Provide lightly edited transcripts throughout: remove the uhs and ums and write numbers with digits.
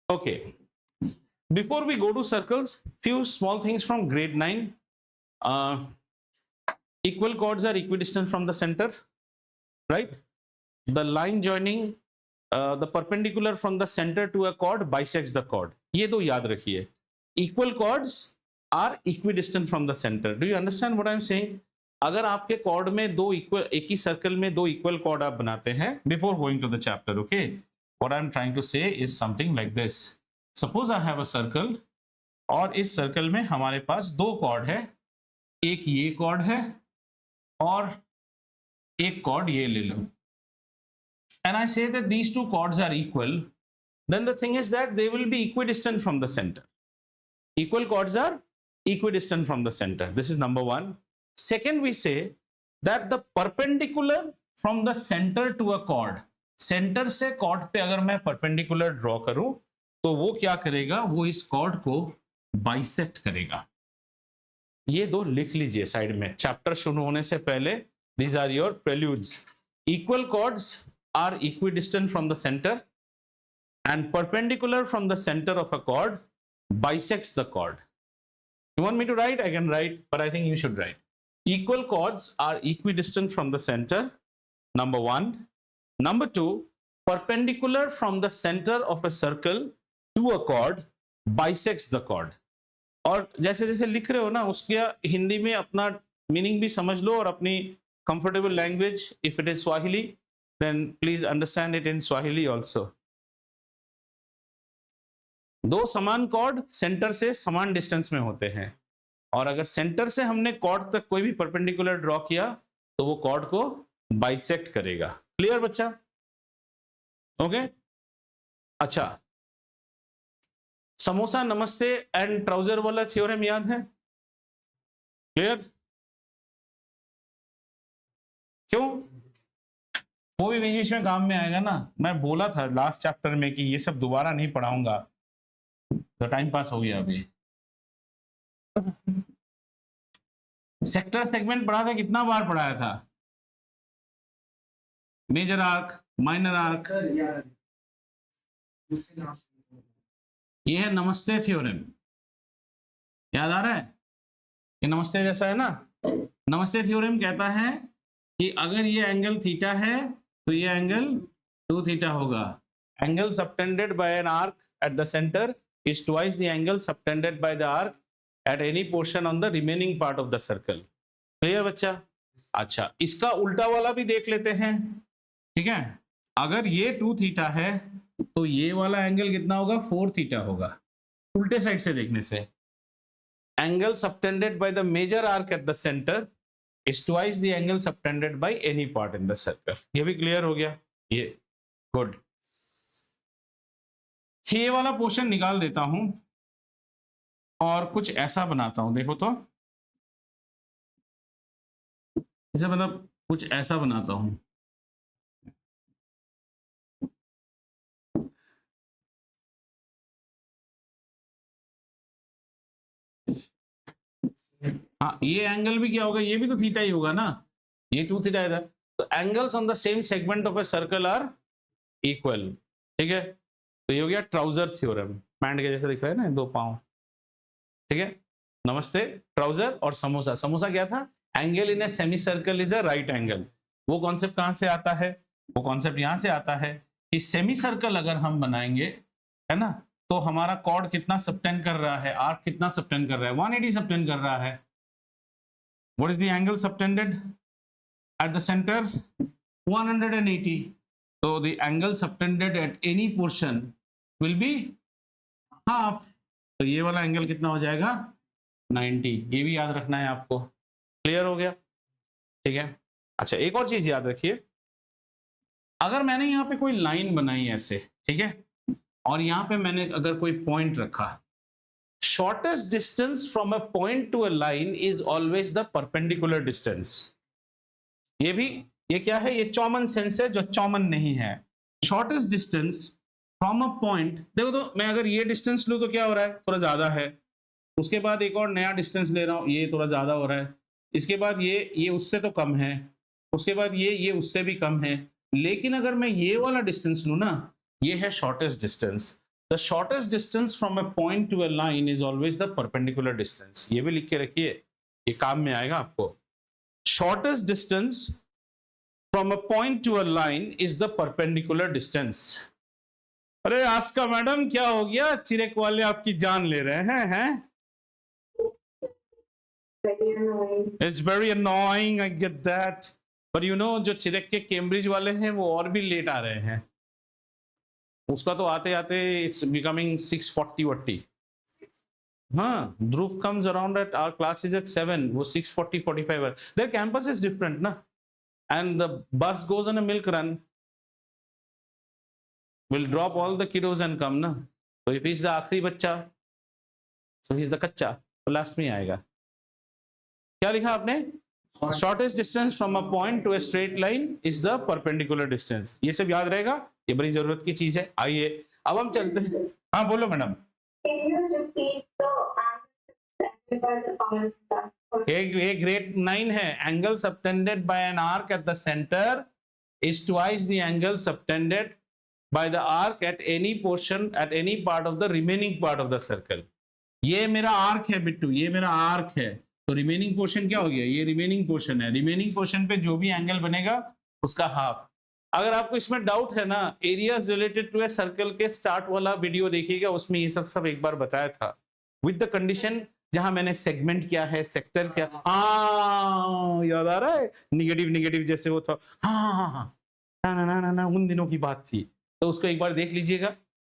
Okay. Before we go to circles, few small things from grade 9. Equal chords are equidistant from the center, right? The line joining the perpendicular from the center to a chord bisects the chord. ये तो याद रखिए. Equal chords are equidistant from the center. Do you understand what I'm saying? अगर आपके chord में दो equal, एक ही circle में दो equal chord आप बनाते हैं, before going to the chapter, okay? What I'm trying to say is something like this. Suppose I have a circle और इस सर्कल में हमारे पास दो कॉर्ड है, एक ये कॉर्ड है और एक कॉर्ड ये ले लो. And I say that these two chords are equal, then the thing is that they will be equidistant from the center. Equal chords are equidistant from the center. This is number one. Second, we say that the perpendicular from the center to a chord, center से chord पे अगर मैं perpendicular draw करूं तो वो क्या करेगा, वो इस chord को bisect करेगा. ये दो लिख लीजिए साइड में, चैप्टर शुरू होने से पहले. These are your preludes. Equal chords are equidistant from the center and perpendicular from the center of a chord bisects the chord. You want me to write? I can write, but I think you should write. Equal chords are equidistant from the center, number one. Number two, perpendicular from the center of a circle to a chord bisects the chord. और जैसे जैसे लिख रहे हो ना, उसके हिंदी में अपना मीनिंग भी समझ लो और अपनी comfortable language. If it is Swahili, then please understand it in Swahili also. दो समान कॉर्ड सेंटर से समान डिस्टेंस में होते हैं और अगर सेंटर से हमने कॉर्ड तक कोई भी परपेंडिकुलर ड्रॉ किया तो वो कॉर्ड को बाइसेक्ट करेगा. क्लियर बच्चा? ओके. अच्छा, समोसा नमस्ते एंड ट्राउजर वाला थ्योरम याद है? क्लियर? क्यों? वो भी बीच बीच में काम में आएगा ना. मैं बोला था लास्ट चैप्टर में कि ये सब दोबारा नहीं पढ़ाऊंगा, तो टाइम पास हो गया. अभी सेक्टर सेगमेंट पढ़ा था, कितना बार पढ़ाया था? Major arc, minor arc. ये है नमस्ते थ्योरम. याद आ रहा है? ये नमस्ते जैसा है ना. नमस्ते थ्योरम कहता है कि अगर ये एंगल थीटा है तो ये एंगल 2 थीटा होगा. Angle subtended bye an arc at the centre is twice the angle subtended by the arc at any portion on the remaining part of the circle. Clear बच्चा? अच्छा, इसका उल्टा वाला भी देख लेते हैं. ठीक है, अगर ये 2 थीटा है तो ये वाला एंगल कितना होगा? 4 थीटा होगा. उल्टे साइड से देखने से angle subtended by the major arc at the centre is twice the angle subtended by any part in the circle. ये भी क्लियर हो गया. ये गुड. ये वाला पोर्शन निकाल देता हूं और कुछ ऐसा बनाता हूं. देखो तो इसे मतलब कुछ ऐसा बनाता हूं. हाँ, ये एंगल भी क्या होगा? ये भी तो थीटा ही होगा ना. ये 2 थीटा है. तो angles on the same segment of a circle are equal. ठीक है, तो ये हो गया ट्राउजर थ्योरम. पैंट के जैसे दिख रहा है ना, 2 पांव. ठीक है, नमस्ते. ट्राउजर और समोसा. समोसा क्या था? Angle in a semi circle is a right angle. वो कॉन्सेप्ट कहां से आता है? वो कॉन्सेप्ट यहां से आता है कि सेमी सर्कल अगर हम बनाएंगे, है ना, तो हमारा कॉर्ड कितना सबटेंड कर रहा है, आर्क कितना सबटेंड कर रहा है? 180 सबटेंड कर रहा है. What is the angle subtended at the center? 180. So the angle subtended at any portion will be half. तो ये वाला एंगल कितना हो जाएगा? 90. ये भी याद रखना है आपको. क्लियर हो गया? ठीक है. अच्छा, एक और चीज याद रखिए. अगर मैंने यहाँ पे कोई लाइन बनाई ऐसे, ठीक है, और यहाँ पे मैंने अगर कोई पॉइंट रखा, shortest distance from a point to a line is always the perpendicular distance. ये क्या है? ये चौमन सेंस है जो चौमन नहीं है. shortest distance from a point. देखो तो मैं अगर ये डिस्टेंस लूं तो क्या हो रहा है? थोड़ा ज्यादा है. उसके बाद एक और नया डिस्टेंस ले रहा हूं, ये थोड़ा ज्यादा हो रहा है. इसके बाद ये उससे तो कम है. उसके बाद ये उससे भी कम है. लेकिन अगर मैं ये वाला डिस्टेंस लूं ना, ये है shortest distance. The shortest distance from a point to a line is always the perpendicular distance. ये भी लिख के रखिए, ये काम में आएगा आपको। Shortest distance from a point to a line is the perpendicular distance. अरे आस्का मैडम क्या हो गया, चिरेक वाले आपकी जान ले रहे हैं? It's very annoying, I get that. But you know, जो चिरेक के कैम्ब्रिज वाले हैं वो और भी लेट आ रहे हैं। उसका तो आते आते it's becoming 6:40. हाँ, ध्रुव comes around at our class is at 7. वो 6:40, 45. Their campus is different, ना? And the bus goes on a milk run. Will drop all the kiddos and come, ना? So if he's the आखिरी बच्चा, so he's the कच्चा, तो last में आएगा। क्या लिखा आपने? Shortest distance from a point to a straight line is the perpendicular distance. ये सब याद रहेगा, ये बड़ी जरूरत की चीज है। आइए अब हम चलते हैं। हाँ बोलो मैडम। एक ग्रेड 9 है, angle subtended bye an arc at the centre is twice the angle subtended by the arc at any portion at any part of the remaining part of the circle. ये मेरा arc है बिट्टू, ये मेरा arc है, तो remaining portion क्या हो गया? ये रिमेनिंग पोर्शन है। रिमेनिंग पोर्शन पे जो भी एंगल बनेगा उसका हाफ। अगर आपको इसमें डाउट है ना, areas related to a circle के स्टार्ट वाला वीडियो देखिएगा, उसमें ये सब एक बार बताया था विद द कंडीशन, जहां मैंने सेगमेंट क्या है, सेक्टर क्या। हाँ याद आ रहा है, निगेटिव जैसे वो था। हाँ ना उन दिनों की बात थी, तो उसको एक बार देख लीजिएगा।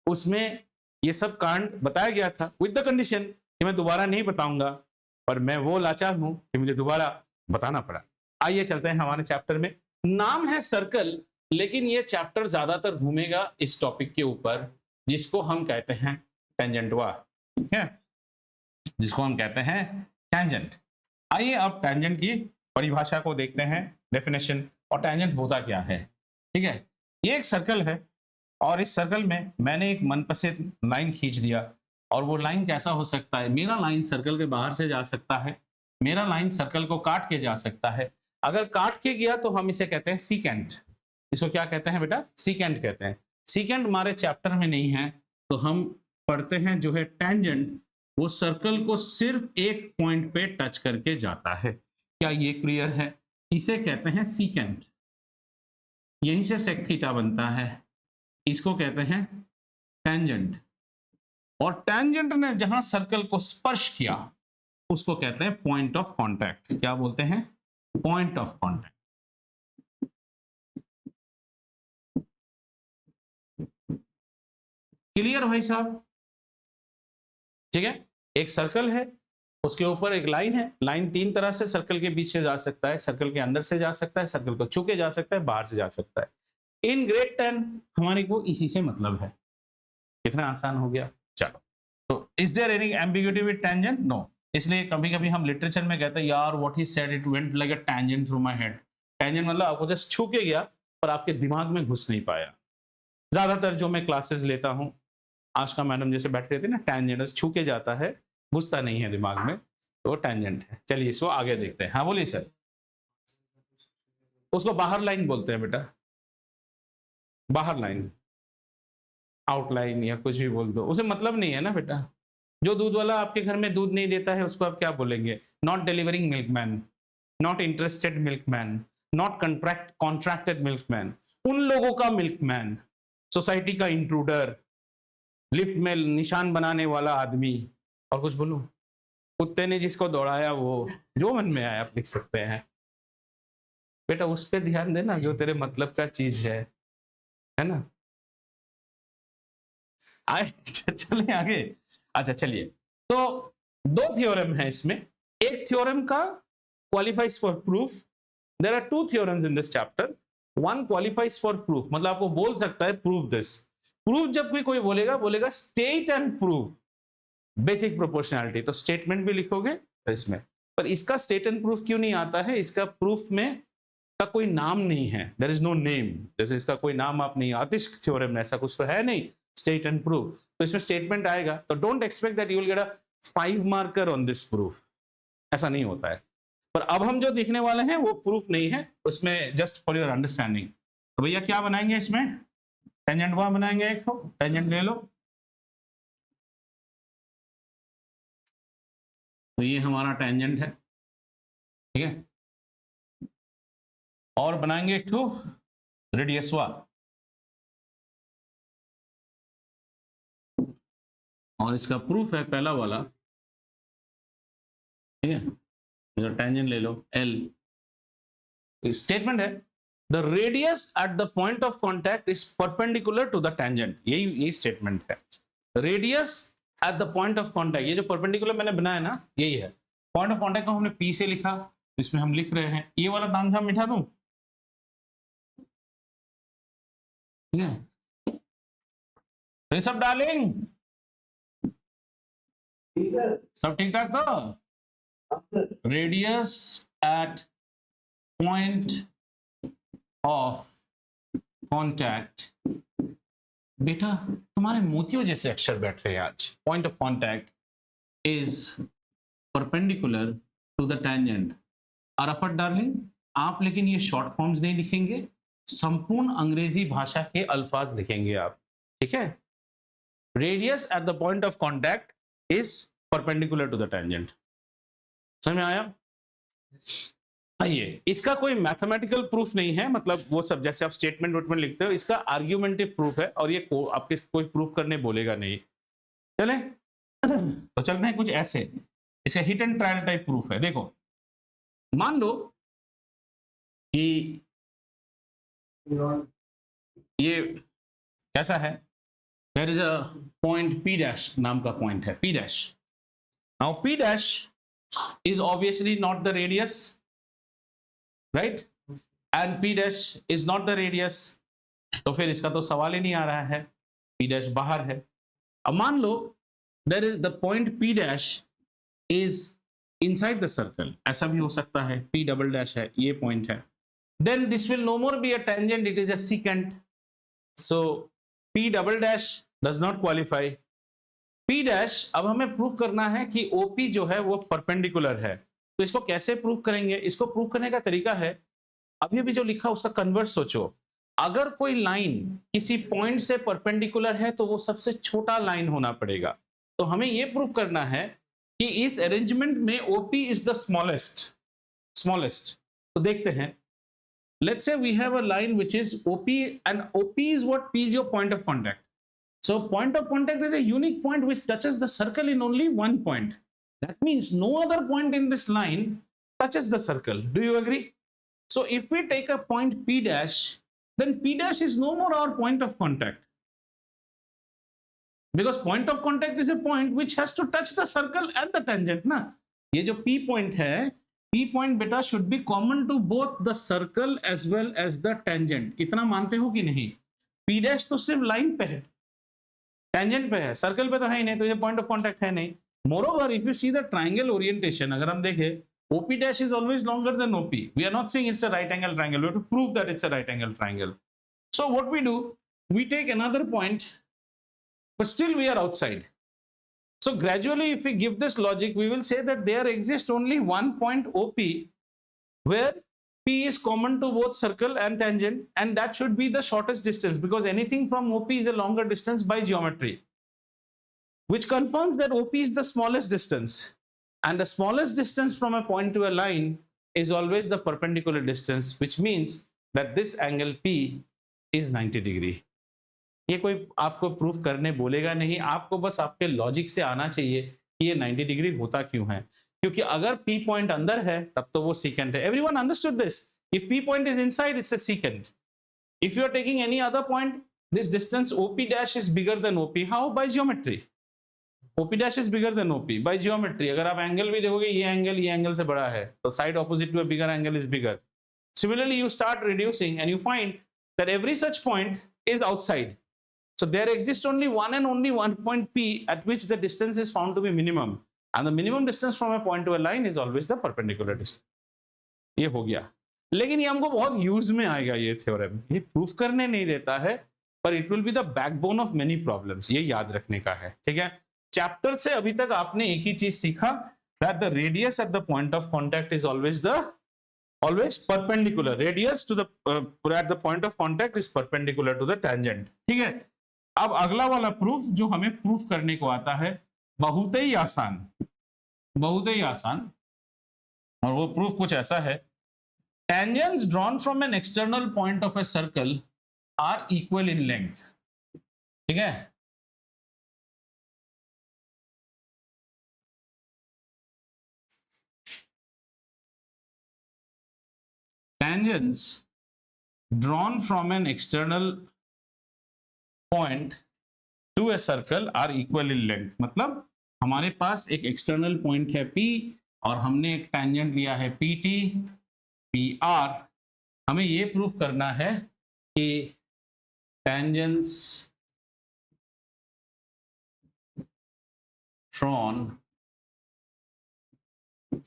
उसमें ये सब कांड बताया गया था विद द कंडीशन कि मैं दोबारा नहीं बताऊंगा, पर मैं वो लाचार हूं कि मुझे दोबारा बताना पड़ा। आइए चलते हैं हमारे चैप्टर में। नाम है सर्कल, लेकिन ये चैप्टर ज्यादातर घूमेगा इस टॉपिक के ऊपर जिसको हम कहते हैं टेंजेंटवा, ठीक है, जिसको हम कहते हैं टेंजेंट। आइए अब टेंजेंट की परिभाषा को देखते हैं, डेफिनेशन, और टेंजेंट होता क्या है। ठीक है, ये एक सर्कल है और इस सर्कल में मैंने एक मनपसंद लाइन खींच दिया, और वो लाइन कैसा हो सकता है? मेरा लाइन सर्कल के बाहर से जा सकता है, मेरा लाइन सर्कल को काट के जा सकता है। अगर काट के गया तो हम इसे कहते हैं सीकेंट। इसको क्या कहते हैं बेटा? सीकेंट कहते हैं। सीकेंट हमारे चैप्टर में नहीं है, तो हम पढ़ते हैं जो है टेंजेंट, वो सर्कल को सिर्फ एक पॉइंट पे टच करके जाता है। क्या ये क्लियर है? इसे कहते हैं सीकेंट। यहीं से सेक थीटा बनता है, इसको कहते हैं टेंजेंट। और टेंजेंट ने जहां सर्कल को स्पर्श किया उसको कहते हैं पॉइंट ऑफ कांटेक्ट। क्या बोलते हैं? Point of contact. क्लियर भाई साहब? ठीक है, एक सर्कल है, उसके ऊपर एक लाइन है। लाइन तीन तरह से सर्कल के बीच से जा सकता है, सर्कल के अंदर से जा सकता है, सर्कल को छू के जा सकता है, बाहर से जा सकता है। इन ग्रेड 10 हमारे को इसी से मतलब है। कितना आसान हो गया। चलो, तो is there any ambiguity with tangent? No. इसलिए कभी कभी हम लिटरेचर में कहते हैं यार what he said it went like a tangent through my head. Tangent मतलब आपको जस्ट छू के गया पर आपके दिमाग में घुस नहीं पाया। ज्यादातर जो मैं क्लासेस लेता हूँ, आशका मैडम जैसे बैठ रहे थे ना, टेंजेंट छू के जाता है, घुसता नहीं है दिमाग में, तो टेंजेंट है। चलिए इसको आगे देखते हैं। हाँ बोलिए सर। उसको बाहर लाइन बोलते हैं बेटा, बाहर लाइन, आउटलाइन या कुछ भी बोल दो, उसे मतलब नहीं है ना बेटा। जो दूध वाला आपके घर में दूध नहीं देता है उसको आप क्या बोलेंगे? Not delivering milkman, not interested milkman, not contracted milkman. उन लोगों का मिल्कमैन, सोसाइटी का इंट्रूडर, लिफ्ट में निशान बनाने वाला आदमी, और कुछ बोलूं, कुत्ते ने जिसको दौड़ाया, वो जो मन में आया आप लिख सकते हैं बेटा। उस पर ध्यान देना जो तेरे मतलब का चीज है ना। चलिए आगे। अच्छा चलिए, तो दो थ्योरम है इसमें। एक थ्योरम का qualifies for proof. There are two theorems in this chapter. One qualifies for proof, मतलब आपको बोल सकता है प्रूव दिस। प्रूफ जब भी कोई बोलेगा state and prove basic proportionality, तो स्टेटमेंट भी लिखोगे इसमें। पर इसका स्टेट एंड प्रूफ क्यों नहीं आता है? इसका प्रूफ में का कोई नाम नहीं है, देयर इज नो नेम। जैसे इसका कोई नाम आप नहीं, आतिश थ्योरम ऐसा कुछ तो है नहीं, स्टेट एंड प्रूफ। तो इसमें स्टेटमेंट आएगा, तो don't expect that you will get a 5 marker on this proof, ऐसा नहीं होता है। पर अब हम जो देखने वाले हैं वो प्रूफ नहीं है, उसमें जस्ट फॉर योर अंडरस्टैंडिंग। तो भैया क्या बनाएंगे इसमें? टेंजेंट वहां बनाएंगे, एक टेंजेंट ले लो, तो ये हमारा टेंजेंट है, ठीक है। और बनाएंगे एक ठो रेडियसवा, और इसका प्रूफ है पहला वाला, ठीक है। इधर टेंजेंट ले लो एल, स्टेटमेंट है the radius at the point of contact is perpendicular to the tangent, यही स्टेटमेंट है। Radius at the point of contact, ये जो परपेंडिकुलर मैंने बनाया ना यही है। पॉइंट ऑफ कॉन्टैक्ट को हमने पी से लिखा, तो इसमें हम लिख रहे हैं ये वाला तामझाम मिटा दूं, ठीक है। सब डार्लिंग, सब ठीक ठाक तो। Radius at point of contact, बेटा तुम्हारे मोतियों जैसे अक्षर बैठ रहे हैं आज। Point of contact is perpendicular to the tangent. Arafat darling, आप लेकिन ये शॉर्ट फॉर्म्स नहीं लिखेंगे, संपूर्ण अंग्रेजी भाषा के अल्फाज लिखेंगे आप, ठीक है। Radius at the point of contact is perpendicular to the tangent, समझ में आया। आइए, इसका कोई मैथमेटिकल प्रूफ नहीं है, मतलब वो सब जैसे आप स्टेटमेंट लिखते हो, इसका आर्ग्यूमेंटिव प्रूफ है, और ये आपके कोई प्रूफ करने बोलेगा नहीं। चले तो चलते हैं कुछ ऐसे, इसे hit and trial type proof है। देखो मान लो कि ये कैसा है, there is a point P dash नाम का पॉइंट है, P dash. Now P dash is obviously not the radius, right, and P dash is not the radius, तो फिर इसका तो सवाल ही नहीं आ रहा है, पी डैश बाहर है। अब मान लो there is the point P dash is inside the circle, ऐसा भी हो सकता है, पी डबल डैश है, ये पॉइंट है, then this will no more be a tangent, it is a secant, so p double dash does not qualify। p dash अब हमें प्रूव करना है कि op जो है वो परपेंडिकुलर है, तो इसको कैसे प्रूव करेंगे। इसको प्रूव करने का तरीका है, अभी अभी जो लिखा उसका कन्वर्स सोचो। अगर कोई लाइन किसी पॉइंट से परपेंडिकुलर है तो वो सबसे छोटा लाइन होना पड़ेगा, तो हमें ये प्रूव करना है कि इस अरेंजमेंट में OP इज द स्मॉलेस्ट। तो देखते हैं, let's say we have a line which is OP, and OP is what? P is your point of contact. So point of contact is a unique point which touches the circle in only one point. That means no other point in this line touches the circle. Do you agree? So if we take a point P dash, then P dash is no more our point of contact, because point of contact is a point which has to touch the circle and the tangent ना। ये जो P point है, P point बेटा should be common to both the circle as well as the tangent। इतना मानते हो कि नहीं? P dash तो सिर्फ लाइन पे है, टेंजेंट पे है, सर्कल पे तो है ही नहीं, तो ये पॉइंट ऑफ कांटेक्ट है नहीं। Moreover, if you see the triangle orientation, अगर हम देखें, OP dash is always longer than OP. We are not saying it's a right angle triangle. We have to prove that it's a right angle triangle. So what we do, we take another point, but still we are outside. So gradually, if we give this logic, we will say that there exists only one point OP where P is common to both circle and tangent, and that should be the shortest distance, because anything from OP is a longer distance by geometry, which confirms that OP is the smallest distance, and the smallest distance from a point to a line is always the perpendicular distance, which means that this angle P is 90 degree. ये कोई आपको proof करने बोलेगा नहीं, आपको बस आपके logic से आना चाहिए कि ये 90 डिग्री होता क्यों है, क्योंकि अगर P पॉइंट अंदर है तब तो वो सीकेंट है। Everyone understood this? If P point is inside, it's a secant. If you are taking any other point, this distance OP dash is bigger than OP। How? By geometry. OP dash is bigger than OP by geometry. अगर आप angle भी देखोगे, ये angle से बड़ा है, तो side opposite to a bigger angle is bigger. Similarly, you start reducing and you find that every such point is outside. So there exists only one and only one point P at which the distance is found to be minimum, and the minimum distance from a point to a line is always the perpendicular distance. ये हो गया, लेकिन ये हमको बहुत use में आएगा ये थ्योरम, ये प्रूफ करने नहीं देता है, पर it will be the backbone of many problems, ये याद रखने का है, ठीक है। चैप्टर से अभी तक आपने एक ही चीज सीखा, that the radius at the point of contact is always perpendicular. Radius to the at the point of contact is perpendicular to the tangent, ठीक है। अब अगला वाला प्रूफ जो हमें प्रूफ करने को आता है, बहुत ही आसान, बहुत ही आसान, और वो प्रूफ कुछ ऐसा है, tangents drawn from an external point of a circle are equal in length. ठीक है, tangents drawn from an external point to a circle are equal in length. मतलब हमारे पास एक एक्सटर्नल पॉइंट है P और हमने एक टेंजेंट लिया है PT, PR. हमें ये प्रूफ करना है कि tangents drawn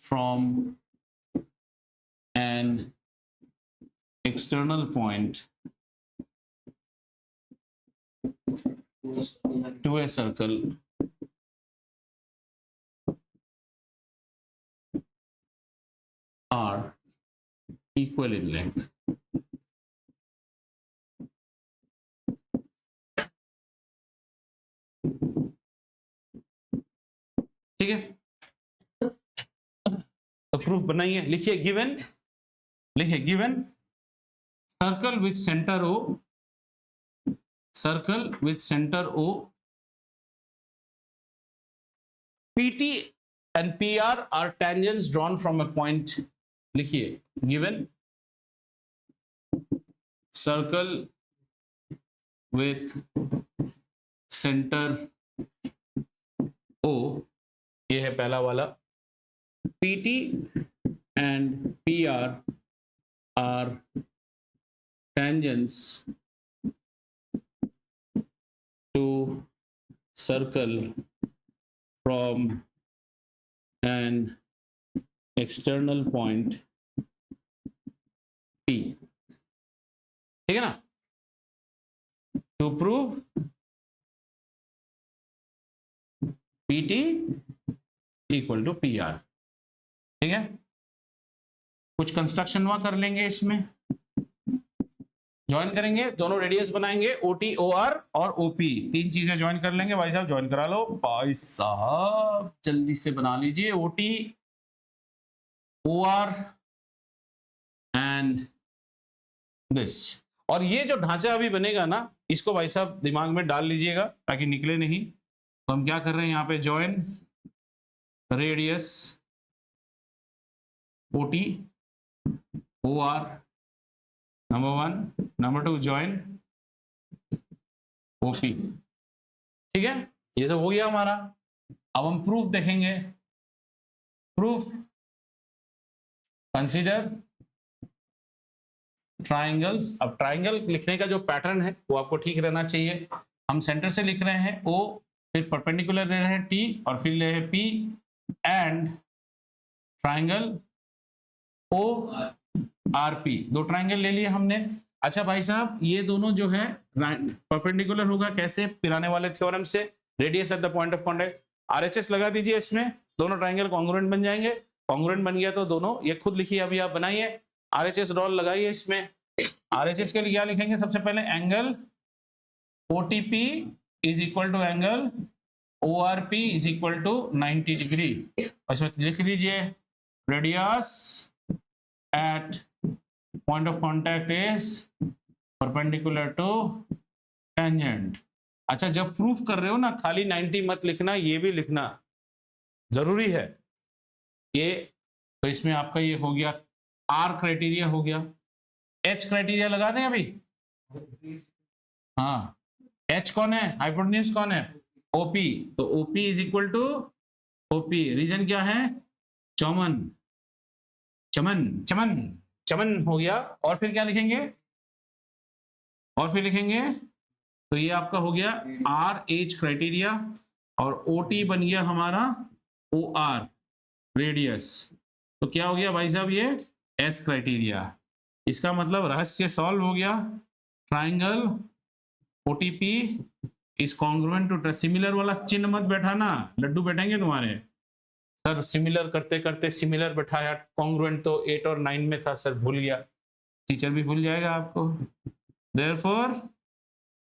from an external point to a circle are equal in length. ठीक है, तो प्रूफ बनाइए, लिखिए गिवन, लिखिए given circle with centre O, circle with centre O, PT and PR are tangents drawn from a point. लिखिए given circle with centre O, ये है पहला वाला, PT and PR are tangents to circle from an external point P. ठीक है ना, to prove PT equal to PR. ठीक है, कुछ कंस्ट्रक्शन वहां कर लेंगे, इसमें ज्वाइन करेंगे, दोनों रेडियस बनाएंगे, OT OR और OP, तीन चीजें ज्वाइन कर लेंगे. भाई साहब ज्वाइन करा लो, भाई साहब जल्दी से बना लीजिए, OT OR एंड दिस. और ये जो ढांचा अभी बनेगा ना, इसको भाई साहब दिमाग में डाल लीजिएगा ताकि निकले नहीं. तो हम क्या कर रहे हैं यहाँ पे, join radius OT OR number 1, number 2 join OP. ठीक है, ये सब हो गया हमारा. अब हम प्रूफ देखेंगे. Proof, consider triangles. अब ट्राइंगल लिखने का जो पैटर्न है वो आपको ठीक रहना चाहिए. हम सेंटर से लिख रहे हैं O, फिर परपेंडिकुलर ले रहे हैं T और फिर ले रहे हैं P एंड ट्राइंगल ORP. दो ट्राइंगल ले लिए हमने. अच्छा भाई साहब, ये दोनों जो है परपेंडिकुलर होगा कैसे, पिराने वाले थ्योरम से, radius at the point of contact. RHS लगा दीजिए इसमें, दोनों ट्राइंगल कॉन्ग्रुएंट बन जाएंगे. कॉन्ग्रुएंट बन गया तो दोनों, ये खुद लिखिए, अभी आप बनाइए, RHS रोल लगाइए इसमें. RHS के लिए क्या लिखेंगे, सबसे पहले angle OTP is equal to angle ORP is equal to 90 degree. इसमें लिख लीजिए radius at point of contact is perpendicular to tangent. अच्छा, जब प्रूफ कर रहे हो ना, खाली 90 मत लिखना, ये भी लिखना जरूरी है ये. तो इसमें आपका ये हो गया, R क्राइटेरिया हो गया. H क्राइटेरिया लगा दें अभी. हाँ, H कौन है, हाइपोटेन्यूज कौन है, OP. तो OP is equal to OP, reason क्या है, चौमन, चमन चमन चमन हो गया. और फिर क्या लिखेंगे, और फिर लिखेंगे, तो ये आपका हो गया RH क्राइटेरिया और OT बन गया हमारा OR रेडियस. तो क्या हो गया भाई साहब, ये S क्राइटेरिया. इसका मतलब रहस्य सॉल्व हो गया. Triangle OTP is congruent to, similar वाला चिन्ह मत बैठाना, लड्डू बैठेंगे तुम्हारे. सर सिमिलर करते करते सिमिलर बैठाया, कॉन्ग्रुएंट तो 8 और 9 में था सर, भूल गया. टीचर भी भूल जाएगा आपको. Therefore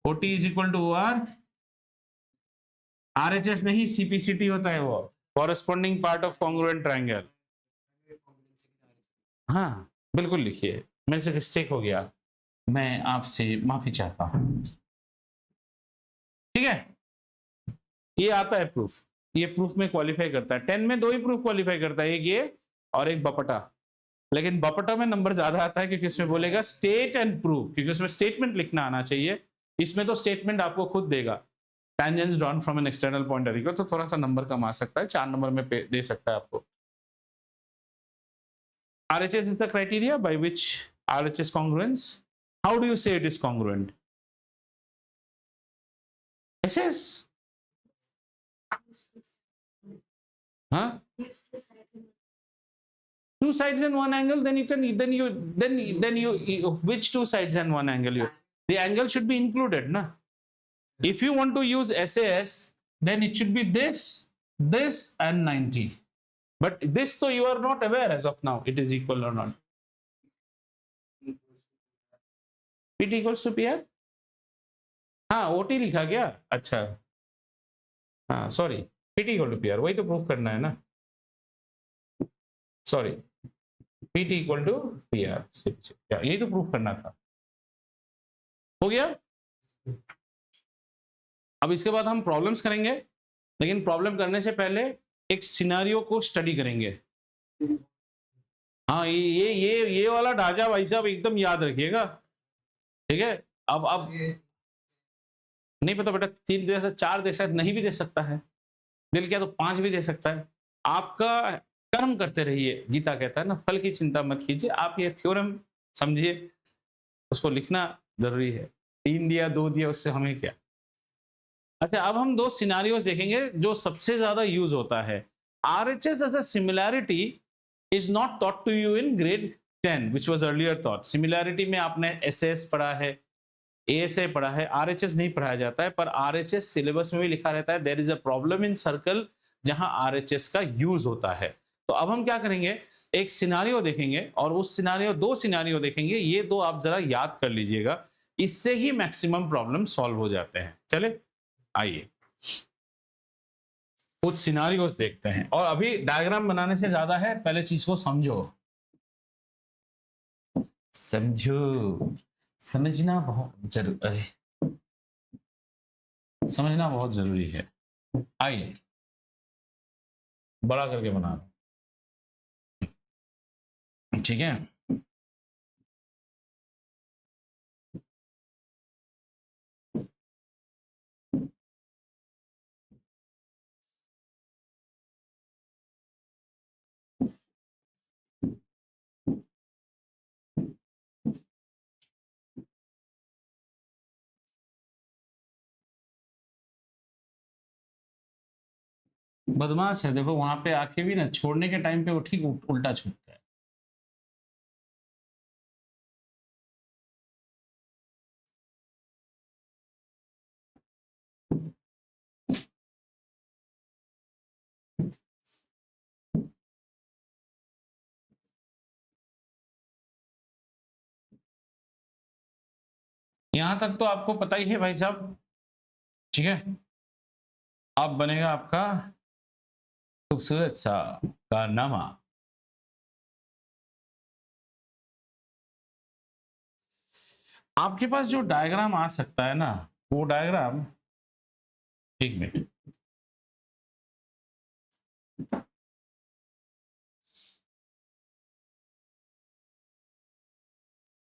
OT is equal to OR, RHS नहीं CPCT होता है वो. Corresponding part of congruent triangle. हाँ बिल्कुल लिखिए, मेरे से मिस्टेक हो गया, मैं आपसे माफी चाहता हूं। ठीक है, ये आता है प्रूफ, ये प्रूफ में क्वालिफाई करता है। 10 में 2 ही प्रूफ क्वालिफाई करता है, एक ये और एक बपटा। लेकिन बपटा में नंबर ज्यादा आता है क्योंकि इसमें बोलेगा स्टेट एंड प्रूफ, क्योंकि उसमें स्टेटमेंट लिखना आना चाहिए। इसमें तो स्टेटमेंट आपको खुद देगा, tangents drawn from an external point of view, तो थोड़ा सा नंबर कम आ सकता है, 4 नंबर में दे सकता है आपको। RHS is the criteria by which RHS congruence. How do you say it is congruent? SS? Huh? Two sides and one angle. Then you which two sides and one angle? The angle should be included, na? If you want to use SAS, then it should be this and 90. But this, so you are not aware as of now, it is equal or not. PT equals to PR? हाँ OT लिखा गया, अच्छा हाँ sorry, PT equal to PR, वही तो proof करना है ना, sorry PT equal to PR, यही तो प्रूफ करना था। हो गया। अब इसके बाद हम प्रॉब्लम्स करेंगे, लेकिन प्रॉब्लम करने से पहले एक सिनेरियो को स्टडी करेंगे। हाँ ये वाला ढांचा भाई साहब एकदम याद रखिएगा, ठीक है। अब नहीं पता बेटा, 3 दे सकता, 4 दे सकता, नहीं भी दे सकता है, दिल किया तो 5 भी दे सकता है। आपका कर्म करते रहिए, गीता कहता है ना, फल की चिंता मत कीजिए। आप ये थ्योरम समझिए, उसको लिखना जरूरी है। 3 दिया 2 दिया, उससे हमें क्या। अच्छा, अब हम 2 सिनारियोस देखेंगे जो सबसे ज्यादा यूज होता है। RHS as a similarity is not taught to you in grade 10, which was earlier taught. Similarity में आपने SS पढ़ा है, ASA पढ़ा है, RHS नहीं पढ़ाया जाता है, पर RHS सिलेबस में भी लिखा रहता है, there is a problem in circle, जहां RHS का यूज होता है। तो अब हम क्या करेंगे, एक सिनारियो देखेंगे और उस सिनारियो, 2 सिनारियो देखेंगे, ये 2 आप जरा याद कर लीजिएगा, इससे ही मैक्सिमम प्रॉब्लम सॉल्व हो जाते हैं। चले आइए कुछ सिनारियोस देखते हैं, और अभी डायग्राम बनाने से ज्यादा है, पहले चीज को समझो, समझना बहुत जरूरी है, समझना बहुत जरूरी है। आइए बड़ा करके बना रहा हूं, ठीक है। बदमाश है, देखो वहां पे आके भी ना, छोड़ने के टाइम पे वो ठीक उल्टा छूटता है। यहां तक तो आपको पता ही है भाई साहब, ठीक है। अब बनेगा आपका खूबसूरत सा कारनामा। आपके पास जो डायग्राम आ सकता है ना, वो डायग्राम, एक मिनट,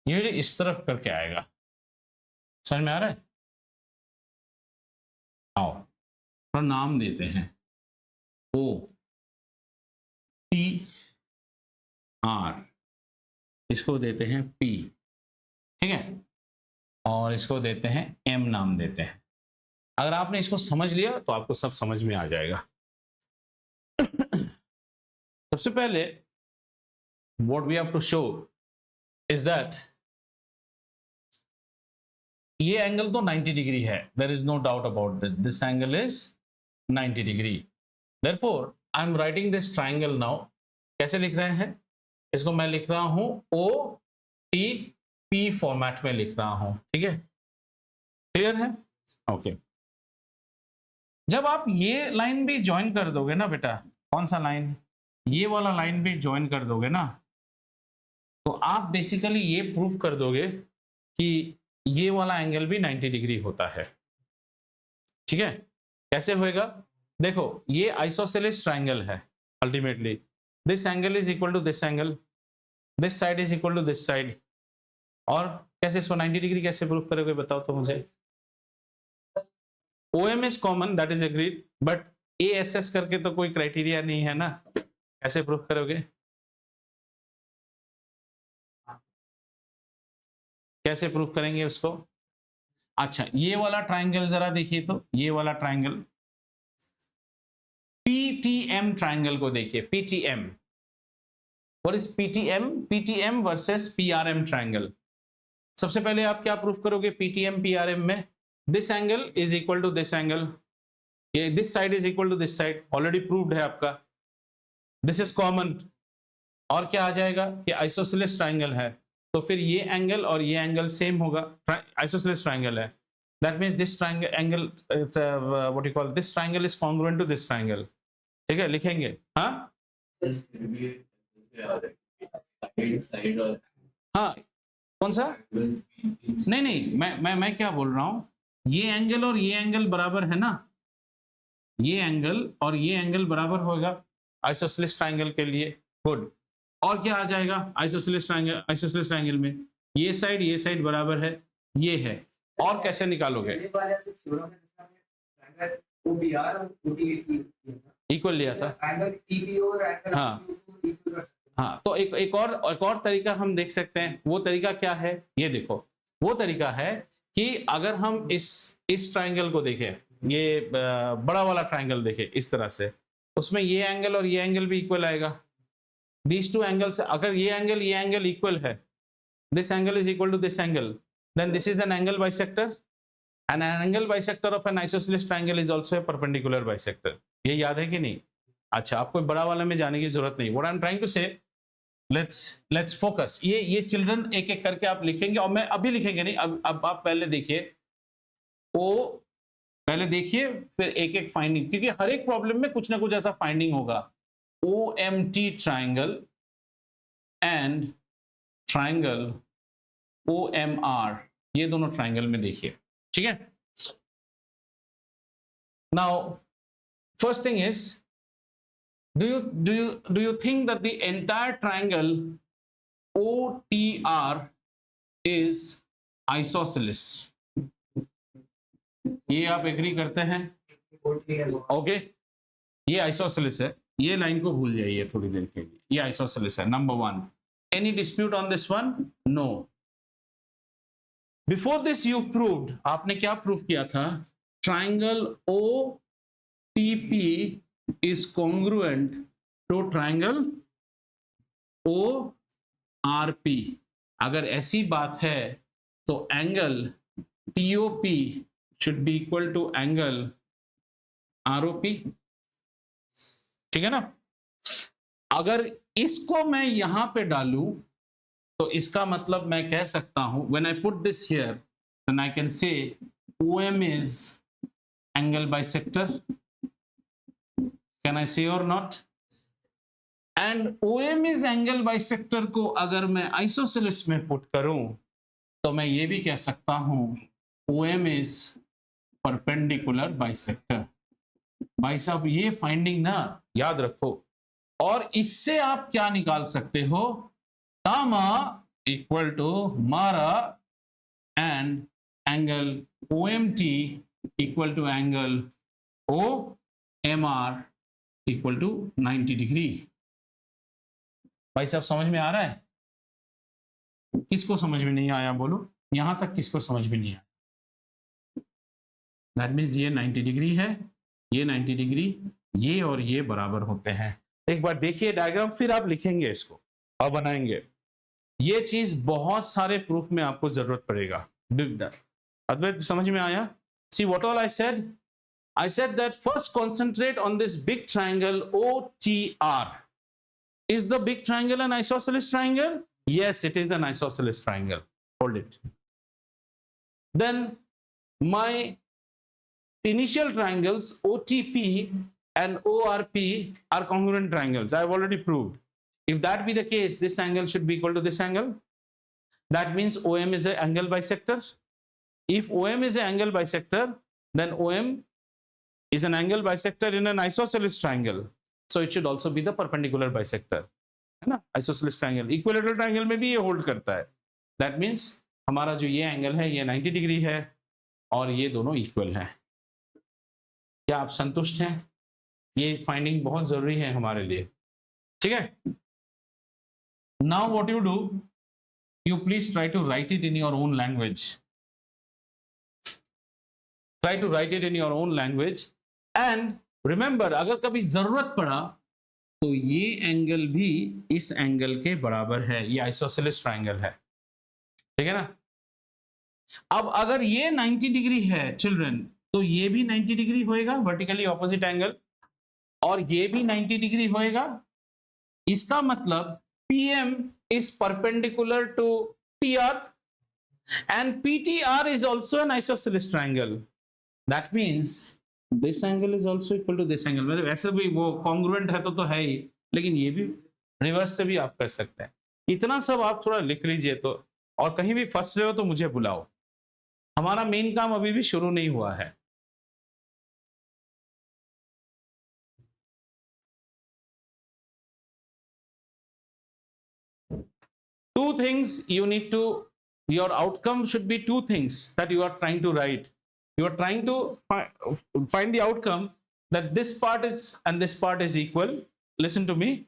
ये इस तरफ करके आएगा, समझ में आ रहा है। आओ थोड़ा नाम देते हैं, OTR, इसको देते हैं P, ठीक है, और इसको देते हैं M नाम देते हैं। अगर आपने इसको समझ लिया तो आपको सब समझ में आ जाएगा। सबसे पहले what we have to show is that ये एंगल तो 90 डिग्री है, there is no doubt about that, this angle is 90 degree, therefore I am writing this triangle now। कैसे लिख रहे हैं इसको, मैं लिख रहा हूं OTP फॉर्मेट में लिख रहा हूं, ठीक है, क्लियर है, ओके। जब आप ये लाइन भी ज्वाइन कर दोगे ना बेटा, कौन सा लाइन, ये वाला लाइन भी ज्वाइन कर दोगे ना, तो आप बेसिकली ये प्रूव कर दोगे कि ये वाला एंगल भी 90 डिग्री होता है। ठीक है, कैसे होएगा, देखो ये आइसोसेलेस ट्राइंगल है, ultimately this angle is equal to this angle, this side is equal to this side, और कैसे इसको 90 डिग्री कैसे प्रूव करोगे बताओ तो मुझे। OM is common, that is agreed, but ASS करके तो कोई क्राइटेरिया नहीं है ना, कैसे प्रूफ करोगे, कैसे प्रूफ करेंगे उसको। अच्छा ये वाला ट्राइंगल जरा देखिए, तो ये वाला ट्राइंगल PTM ट्राइंगल को देखिए, PTM, what is PTM, PTM versus PRM triangle. सबसे पहले आप क्या प्रूफ करोगे PTM PRM में, this angle is equal to this angle, ये this side is equal to this side, already proved है आपका, दिस इज कॉमन, और क्या आ जाएगा कि आइसोसेलेस ट्राइंगल है, तो फिर ये एंगल और ये एंगल सेम होगा, आइसोसेलेस ट्राइंगल है, that means this triangle angle what you call this triangle is congruent to this triangle. ठीक है, लिखेंगे, हाँ हाँ कौन सा, नहीं नहीं मैं क्या बोल रहा हूं, ये एंगल और ये एंगल बराबर है ना, ये एंगल और ये एंगल बराबर होगा आइसोसेलेस ट्राइंगल के लिए, गुड, और क्या आ जाएगा आइसोसेलेस ट्राइंगल में, ये साइड बराबर है, ये है, और कैसे निकालोगे, इक्वल लिया था, हाँ हाँ, तो एक और तरीका हम देख सकते हैं, वो तरीका क्या है, ये देखो, वो तरीका है कि अगर हम इस ट्राइंगल को देखें, ये बड़ा वाला ट्राइंगल देखें इस तरह से, उसमें ये एंगल और ये एंगल भी इक्वल आएगा, these two angles, अगर ये एंगल इक्वल है, this angle is equal to this angle, then this is an angle bisector, and an angle bisector of an isosceles triangle is also a perpendicular bisector, ये याद है कि नहीं। अच्छा, आपको बड़ा वाला में जाने की जरूरत नहीं, what I'm trying to say, let's focus, ये चिल्ड्रन एक एक करके आप लिखेंगे, और मैं अभी लिखेंगे नहीं, अब आप पहले देखिए, पहले देखिए, फिर एक एक फाइंडिंग, क्योंकि हर एक प्रॉब्लम में कुछ ना कुछ ऐसा फाइंडिंग होगा, OMT triangle and triangle OMR, ये दोनों ट्राइंगल में देखिए, ठीक है। Now first thing is, do you think that the entire triangle OTR is isosceles, ये आप एग्री करते हैं, ओके, ये आइसोसेलेस है, ये लाइन को भूल जाइए थोड़ी देर के लिए, ये आइसोसेलेस है, number 1, any dispute on this one, no. Before this you proved, आपने क्या प्रूव किया था, triangle OTP is congruent to triangle ORP, अगर ऐसी बात है तो angle TOP should be equal to angle ROP, ठीक है ना। अगर इसको मैं यहां पे डालूं तो इसका मतलब मैं कह सकता हूं, when I put this here then I can say OM is angle bisector, can I say or not, and OM is angle bisector को अगर मैं आइसोसेलेस में पुट करूं तो मैं ये भी कह सकता हूं OM is परपेंडिकुलर बाइसेक्टर। भाई साहब ये फाइंडिंग ना याद रखो, और इससे आप क्या निकाल सकते हो, तामा इक्वल टू मारा and angle OMT equal to angle OMR equal to 90 degree. भाई साहब समझ में आ रहा है, किसको समझ में नहीं आया बोलो, यहां तक किसको समझ में नहीं आया, दैट मीन्स ये 90 डिग्री है, ये 90 डिग्री, ये और ये बराबर होते हैं। एक बार देखिए डायग्राम, फिर आप लिखेंगे इसको और बनाएंगे, ये चीज बहुत सारे प्रूफ में आपको जरूरत पड़ेगा। अद्वैत समझ में आया, see what all I said that first concentrate on this big triangle OTR। Is the big triangle N isosceles triangle? Yes, it is an isosceles triangle. Hold it. Then my initial triangles OTP and ORP are congruent triangles. I have already proved. If that be the case, this angle should be equal to this angle. That means OM is an angle bisector. If OM is an angle bisector, then OM is an angle bisector in an isosceles triangle. So it should also be the perpendicular bisector. है ना, isosceles triangle. Equilateral triangle में भी ये hold करता है. That means हमारा जो ये एंगल है ये 90 डिग्री है और ये दोनों इक्वल है. क्या आप संतुष्ट हैं? ये फाइंडिंग बहुत जरूरी है हमारे लिए. ठीक है. Now what you do, you please try to write it in your own language. Try to write it in your own language and remember, अगर कभी जरूरत पड़ा तो ये एंगल भी इस एंगल के बराबर है. ये आइसोसेलेस ट्रायंगल है. ठीक है ना. अब अगर ये 90 डिग्री है चिल्ड्रन, तो ये भी 90 डिग्री होएगा, वर्टिकली ऑपोजिट एंगल, और ये भी 90 डिग्री होएगा. इसका मतलब PM is perpendicular to PR and PTR is also an isosceles triangle. That means this angle is also equal to this angle. मतलब वैसे भी वो congruent है तो है ही, लेकिन ये भी रिवर्स से भी आप कर सकते हैं. इतना सब आप थोड़ा लिख लीजिए तो, और कहीं भी फंस रहे हो तो मुझे बुलाओ. हमारा मेन काम अभी भी शुरू नहीं हुआ है. Two things you need to, your outcome should be two things that you are trying to write. You are trying to find the outcome that this part is and this part is equal. Listen to me.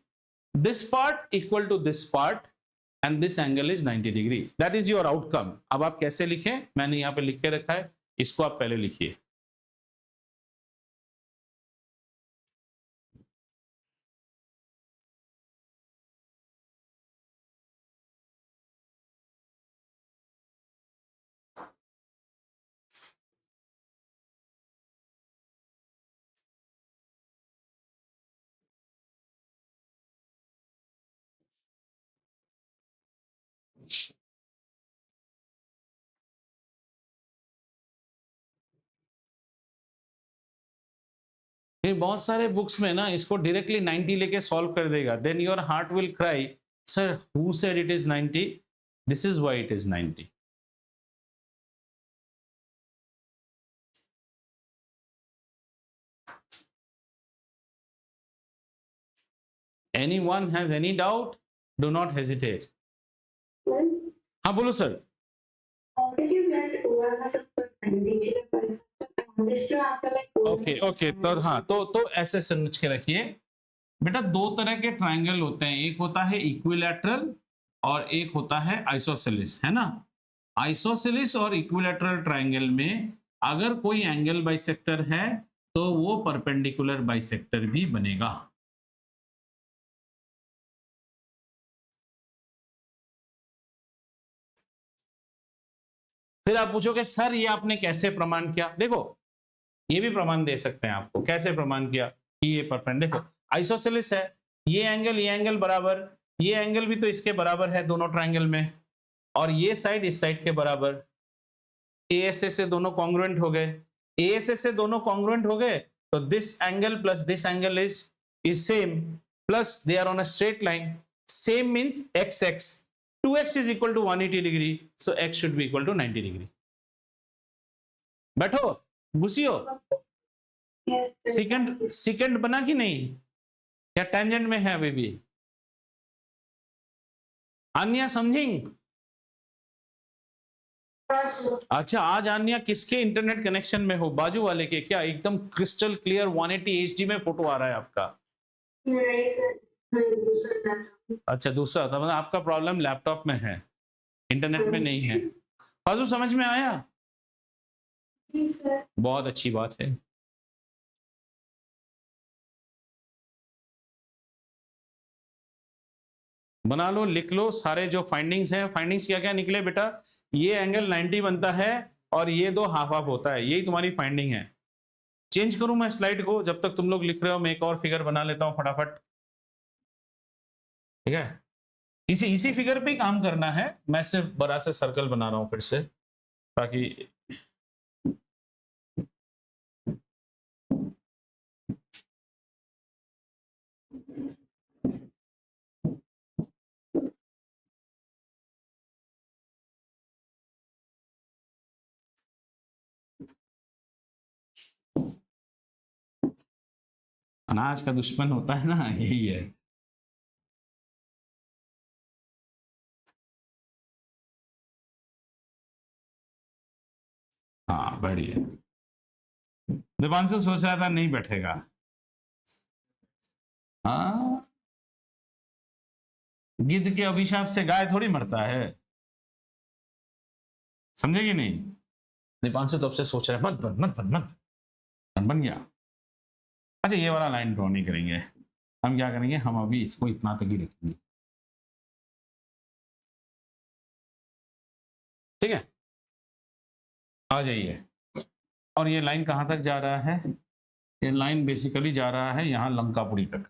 This part equal to this part and this angle is 90 degree. That is your outcome. अब आप कैसे लिखें? मैंने यहाँ पे लिख के रखा है, इसको आप पहले लिखिए. ये बहुत सारे बुक्स में ना इसको डायरेक्टली 90 लेके सॉल्व कर देगा. Then your heart will cry, sir who said it is 90? This is why it is 90. Anyone has any doubt? Do not hesitate. हाँ बोलो सर. ओके तो हाँ तो ऐसे समझ के रखिए बेटा. दो तरह के ट्रायंगल होते हैं. एक होता है इक्विलैटरल और एक होता है आइसोसेलेस, है ना. आइसोसेलेस और इक्विलैटरल ट्रायंगल में अगर कोई एंगल बाइसेक्टर है तो वो परपेंडिकुलर बाइसेक्टर भी बनेगा. फिर आप पूछोगे सर ये आपने कैसे प्रमाण किया? देखो ये भी प्रमाण दे सकते हैं आपको. कैसे प्रमाण किया कि ये परपेंडिकुलर आइसोसेलेस है, ये एंगल बराबर, ये एंगल भी तो इसके बराबर है दोनों ट्रायंगल में, और ये साइड इस साइड के बराबर. ASA से दोनों कॉन्ग्रुएंट हो गए. ASA से दोनों कॉन्ग्रुएंट हो गए तो this angle plus this angle is same, plus they are on a straight line. Same means XX. 2x is equal to 180 degree, so x should be equal to 90 degree. बैठो घुसियो. Second बना कि नहीं? क्या tangent में है अभी भी? आन्या समझिंग? अच्छा आज आन्या किसके इंटरनेट कनेक्शन में हो? बाजू वाले के? क्या एकदम क्रिस्टल क्लियर 180 HD में फोटो आ रहा है आपका? नहीं सर, अच्छा दूसरा था. मतलब आपका प्रॉब्लम लैपटॉप में है, इंटरनेट में नहीं है. बाजू समझ में आया? जी सर. बहुत अच्छी बात है. बना लो, लिख लो सारे जो फाइंडिंग्स हैं. फाइंडिंग्स क्या क्या निकले बेटा? ये एंगल 90 बनता है और ये दो हाफ हाफ होता है. यही तुम्हारी फाइंडिंग है. चेंज करूं मैं स्लाइड को? जब तक तुम लोग लिख रहे हो मैं एक और फिगर बना लेता हूं फटाफट. ठीक है. इसी फिगर पे ही काम करना है. मैं सिर्फ बड़ा सा सर्कल बना रहा हूं फिर से, ताकि अनाज का दुश्मन होता है ना, यही है। हाँ बढ़िया। दीपांशु सोच रहा था नहीं बैठेगा। हाँ, गिद्ध के अभिशाप से गाय थोड़ी मरता है, समझेगी नहीं। दीपांशु तब से सोच रहा है मत बन मत बन मत बन गया। अच्छा ये वाला लाइन ड्रॉ नहीं करेंगे, हम क्या करेंगे, हम अभी इसको इतना तक ही रखेंगे, ठीक है। आ जाइए। और ये लाइन कहां तक जा रहा है, ये लाइन बेसिकली जा रहा है यहां लंकापुरी तक,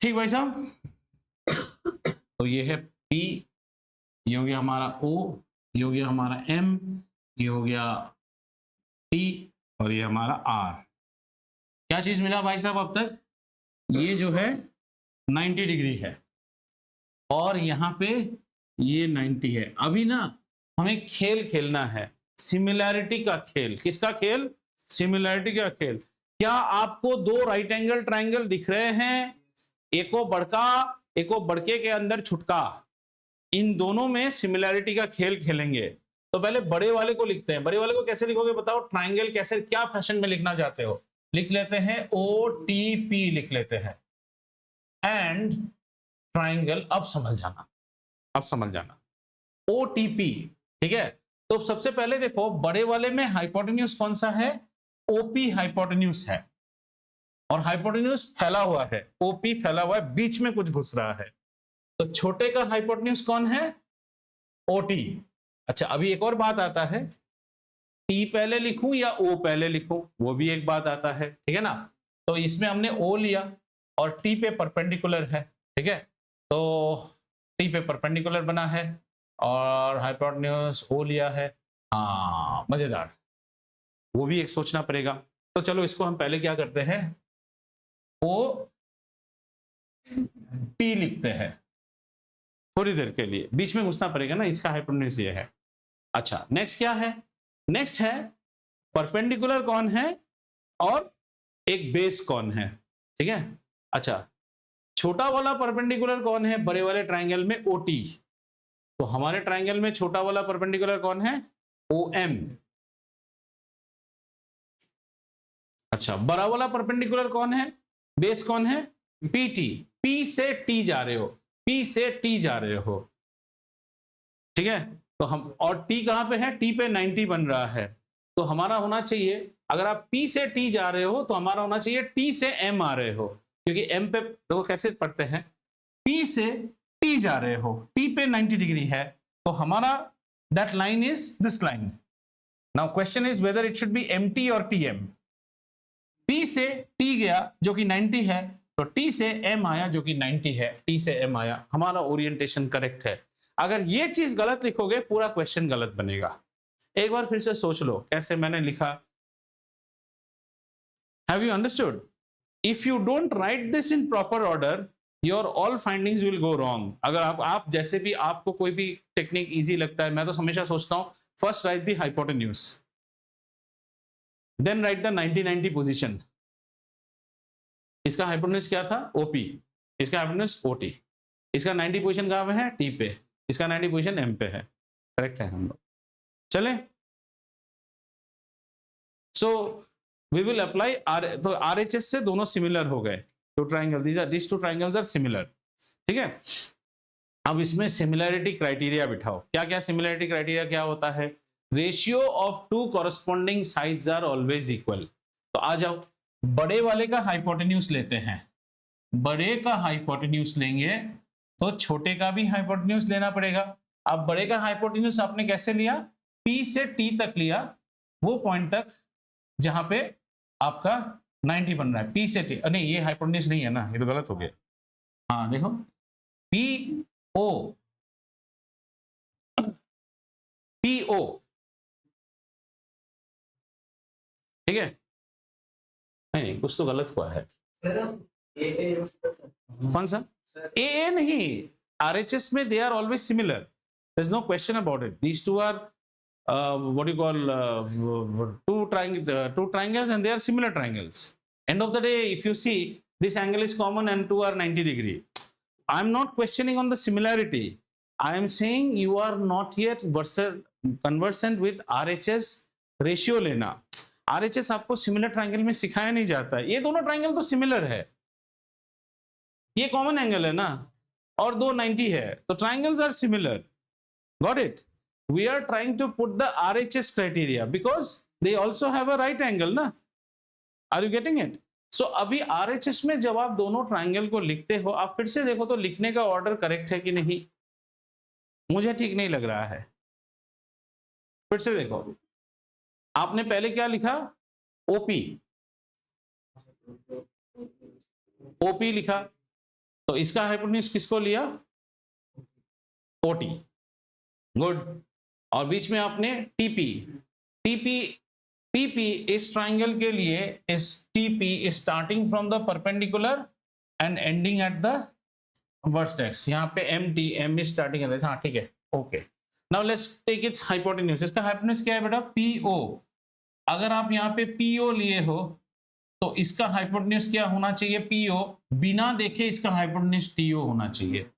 ठीक भाई साहब। तो ये है P, ये हो गया हमारा O, ये हो गया हमारा M, ये हो गया T, और ये हमारा R। क्या चीज मिला भाई साहब अब तक, ये जो है 90 डिग्री है और यहाँ पे ये 90 है। अभी ना हमें खेल खेलना है, सिमिलैरिटी का खेल। किसका खेल, सिमिलैरिटी का खेल। क्या आपको दो राइट एंगल ट्राइंगल दिख रहे हैं, एको बड़का एको बड़के के अंदर छुटका, इन दोनों में सिमिलैरिटी का खेल खेलेंगे। तो पहले बड़े वाले को लिखते हैं। बड़े वाले को कैसे लिखोगे बताओ, ट्राइंगल कैसे, क्या फैशन में लिखना चाहते हो, लिख लेते हैं OTP लिख लेते हैं, एंड ट्राइंगल। अब समझ जाना, अब समझ जाना, OTP, ठीक है। तो सबसे पहले देखो बड़े वाले में हाइपोटेन्यूज कौन सा है, OP हाइपोटेन्यूज है, और हाइपोटेन्यूज फैला हुआ है, OP फैला हुआ है, बीच में कुछ घुस रहा है। तो छोटे का हाइपोटेन्यूज कौन है, OT। अच्छा अभी एक और बात आता है, T पहले लिखूं या O पहले लिखूं, वो भी एक बात आता है, ठीक है ना। तो इसमें हमने O लिया और T पे परपेंडिकुलर है, ठीक है। तो T पे परपेंडिकुलर बना है और हाइपोटेन्यूज O लिया है। हाँ मजेदार, वो भी एक सोचना पड़ेगा। तो चलो इसको हम पहले क्या करते हैं, OT लिखते हैं थोड़ी देर के लिए, बीच में घुसना पड़ेगा ना, इसका हाइपोटेन्यूज ये है। अच्छा नेक्स्ट क्या है, नेक्स्ट है परपेंडिकुलर कौन है और एक बेस कौन है, ठीक है। अच्छा छोटा वाला परपेंडिकुलर कौन है बड़े वाले ट्राइंगल में, OT। तो हमारे ट्राइंगल में छोटा वाला परपेंडिकुलर कौन है, OM। अच्छा बड़ा वाला परपेंडिकुलर कौन है, बेस कौन है, PT। P से T जा रहे हो, P से T जा रहे हो, ठीक है। तो हम, और T कहां पे है, T पे 90 बन रहा है। तो हमारा होना चाहिए, अगर आप P से T जा रहे हो तो हमारा होना चाहिए T से M आ रहे हो, क्योंकि M पे देखो कैसे पढ़ते हैं, P से T जा रहे हो, T पे 90 डिग्री है, तो हमारा that line is this line. Now question is whether it should be MT और TM। P से T गया जो कि 90 है, तो T से M आया जो कि 90 है, T से M आया, हमारा ओरिएंटेशन करेक्ट है। अगर ये चीज गलत लिखोगे पूरा क्वेश्चन गलत बनेगा। एक बार फिर से सोच लो कैसे मैंने लिखा, have you understood. If you don't write this in proper order your all findings will go wrong. अगर आप जैसे भी आपको कोई भी टेक्निक इजी लगता है, मैं तो हमेशा सोचता हूं first write the hypotenuse, then write the 90-90 position. इसका हाइपोटेन्यूज क्या था, OP, इसका हाइपोटेन्यूज OT, इसका 90 पोजीशन कहां पे है, T पे, इसका 90 पोजीशन M पे है, करेक्ट है हम लोग। चले so we will apply R, तो RHS से दोनों सिमिलर हो गए, two triangle, this two triangles are similar, ठीक है। अब इसमें सिमिलैरिटी क्राइटेरिया बिठाओ। क्या क्या सिमिलैरिटी क्राइटेरिया क्या होता है, ratio of two corresponding sides are always equal. तो आ जाओ बड़े वाले का हाइपोटेन्यूज लेते हैं, बड़े का हाइपोटेन्यूज लेंगे तो छोटे का भी हाइपोटेन्यूज लेना पड़ेगा। अब बड़े का हाइपोटेन्यूज आपने कैसे लिया, P से T तक लिया, वो पॉइंट तक जहां पे आपका 90 बन रहा है, P से T, नहीं ये हाइपोटेन्यूज नहीं है ना, ये तो गलत हो गया। हाँ देखो PO, PO, ठीक है। नहीं कुछ तो गलत हुआ है, कौन सा, AA नहीं, RHS में they are always similar, there is no question about it, these two are what do you call two triangles and they are similar triangles. End of the day, if you see this angle is common and two are 90 degree. I am not questioning on the similarity. I am saying you are not yet conversant with RHS ratio लेना. RHS आपको similar triangle में सिखाया नहीं जाता है. ये दोनों triangle तो सिमिलर है, ये कॉमन एंगल है ना, और दो 90 है, तो triangles are similar. Got it? We are trying to put the RHS criteria because they also have a right angle ना. Are you getting it? So अभी RHS में जब आप दोनों ट्राइंगल को लिखते हो, आप फिर से देखो तो लिखने का ऑर्डर करेक्ट है कि नहीं. मुझे ठीक नहीं लग रहा है. फिर से देखो, आपने पहले क्या लिखा? OP. OP लिखा, तो इसका हाइपोटेन्यूज किसको लिया? OT. गुड. और बीच में आपने TP. TP इस ट्राइंगल के लिए इस TP is starting from the perpendicular and ending at the vertex. यहाँ पे M is starting at. हाँ ठीक है, okay. Now let's take its hypotenuse. इसका हाइपोटेन्यूज क्या है बेटा? PO. अगर आप यहाँ पे PO लिए हो तो इसका हाइपोटेन्यूज क्या होना चाहिए? PO. बिना देखे इसका हाइपोटेन्यूज TO होना चाहिए.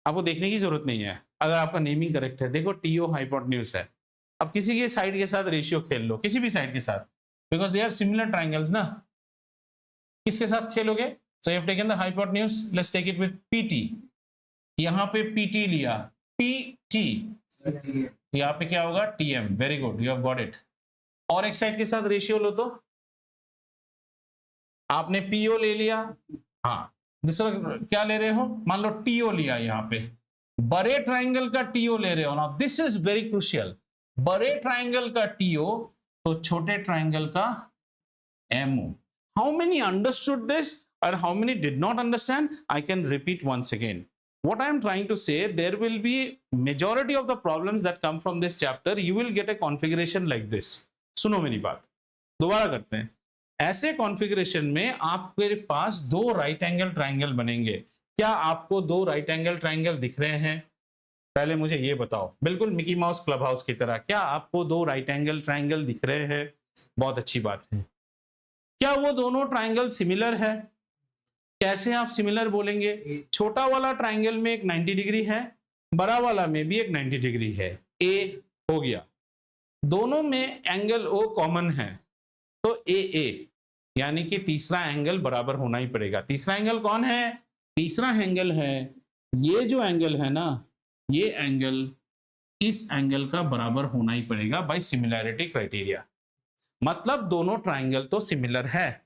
आपको देखने की जरूरत नहीं है अगर आपका नेमिंग करेक्ट है. देखो TO हाइपोटेन्यूज है. अब किसी के साइड के साथ रेशियो खेल लो, किसी भी साइड के साथ, because they are similar triangles ना. किसके साथ खेलोगे? So you have taken the hypotenuse. Let's take it with PT. यहाँ पे PT लिया, PT. यहाँ पे क्या होगा? TM. Very good, you have got it. और एक साइड के साथ रेशियो लो तो आपने PO ले लिया. हाँ, दूसरा क्या ले रहे हो? मान लो TO लिया. यहाँ पे बड़े ट्राइंगल का TO ले रहे हो ना. This is very crucial. बड़े ट्राइंगल का TO तो छोटे ट्राइंगल का MO. How many understood this और how many did not understand? I can repeat once again. What I am trying to say, there will be majority of the problems that come from this chapter. You will get a configuration like this. सुनो मेरी बात, दोबारा करते हैं. ऐसे configuration में आपके पास दो राइट एंगल ट्राइंगल बनेंगे. क्या आपको दो राइट एंगल ट्राइंगल दिख रहे हैं? पहले मुझे ये बताओ, बिल्कुल मिकी माउस क्लब हाउस की तरह, क्या आपको दो राइट एंगल ट्राइंगल दिख रहे हैं? बहुत अच्छी बात है. क्या वो दोनों ट्राइंगल सिमिलर है? कैसे आप सिमिलर बोलेंगे? छोटा वाला ट्राइंगल में एक 90 डिग्री है, बड़ा वाला में भी एक 90 डिग्री है. ए हो गया. दोनों में एंगल O कॉमन है, तो AA यानी कि तीसरा एंगल बराबर होना ही पड़ेगा. तीसरा एंगल कौन है? तीसरा एंगल है ये जो एंगल है ना, ये एंगल इस एंगल का बराबर होना ही पड़ेगा बाय सिमिलैरिटी क्राइटेरिया. मतलब दोनों ट्राइंगल तो सिमिलर है,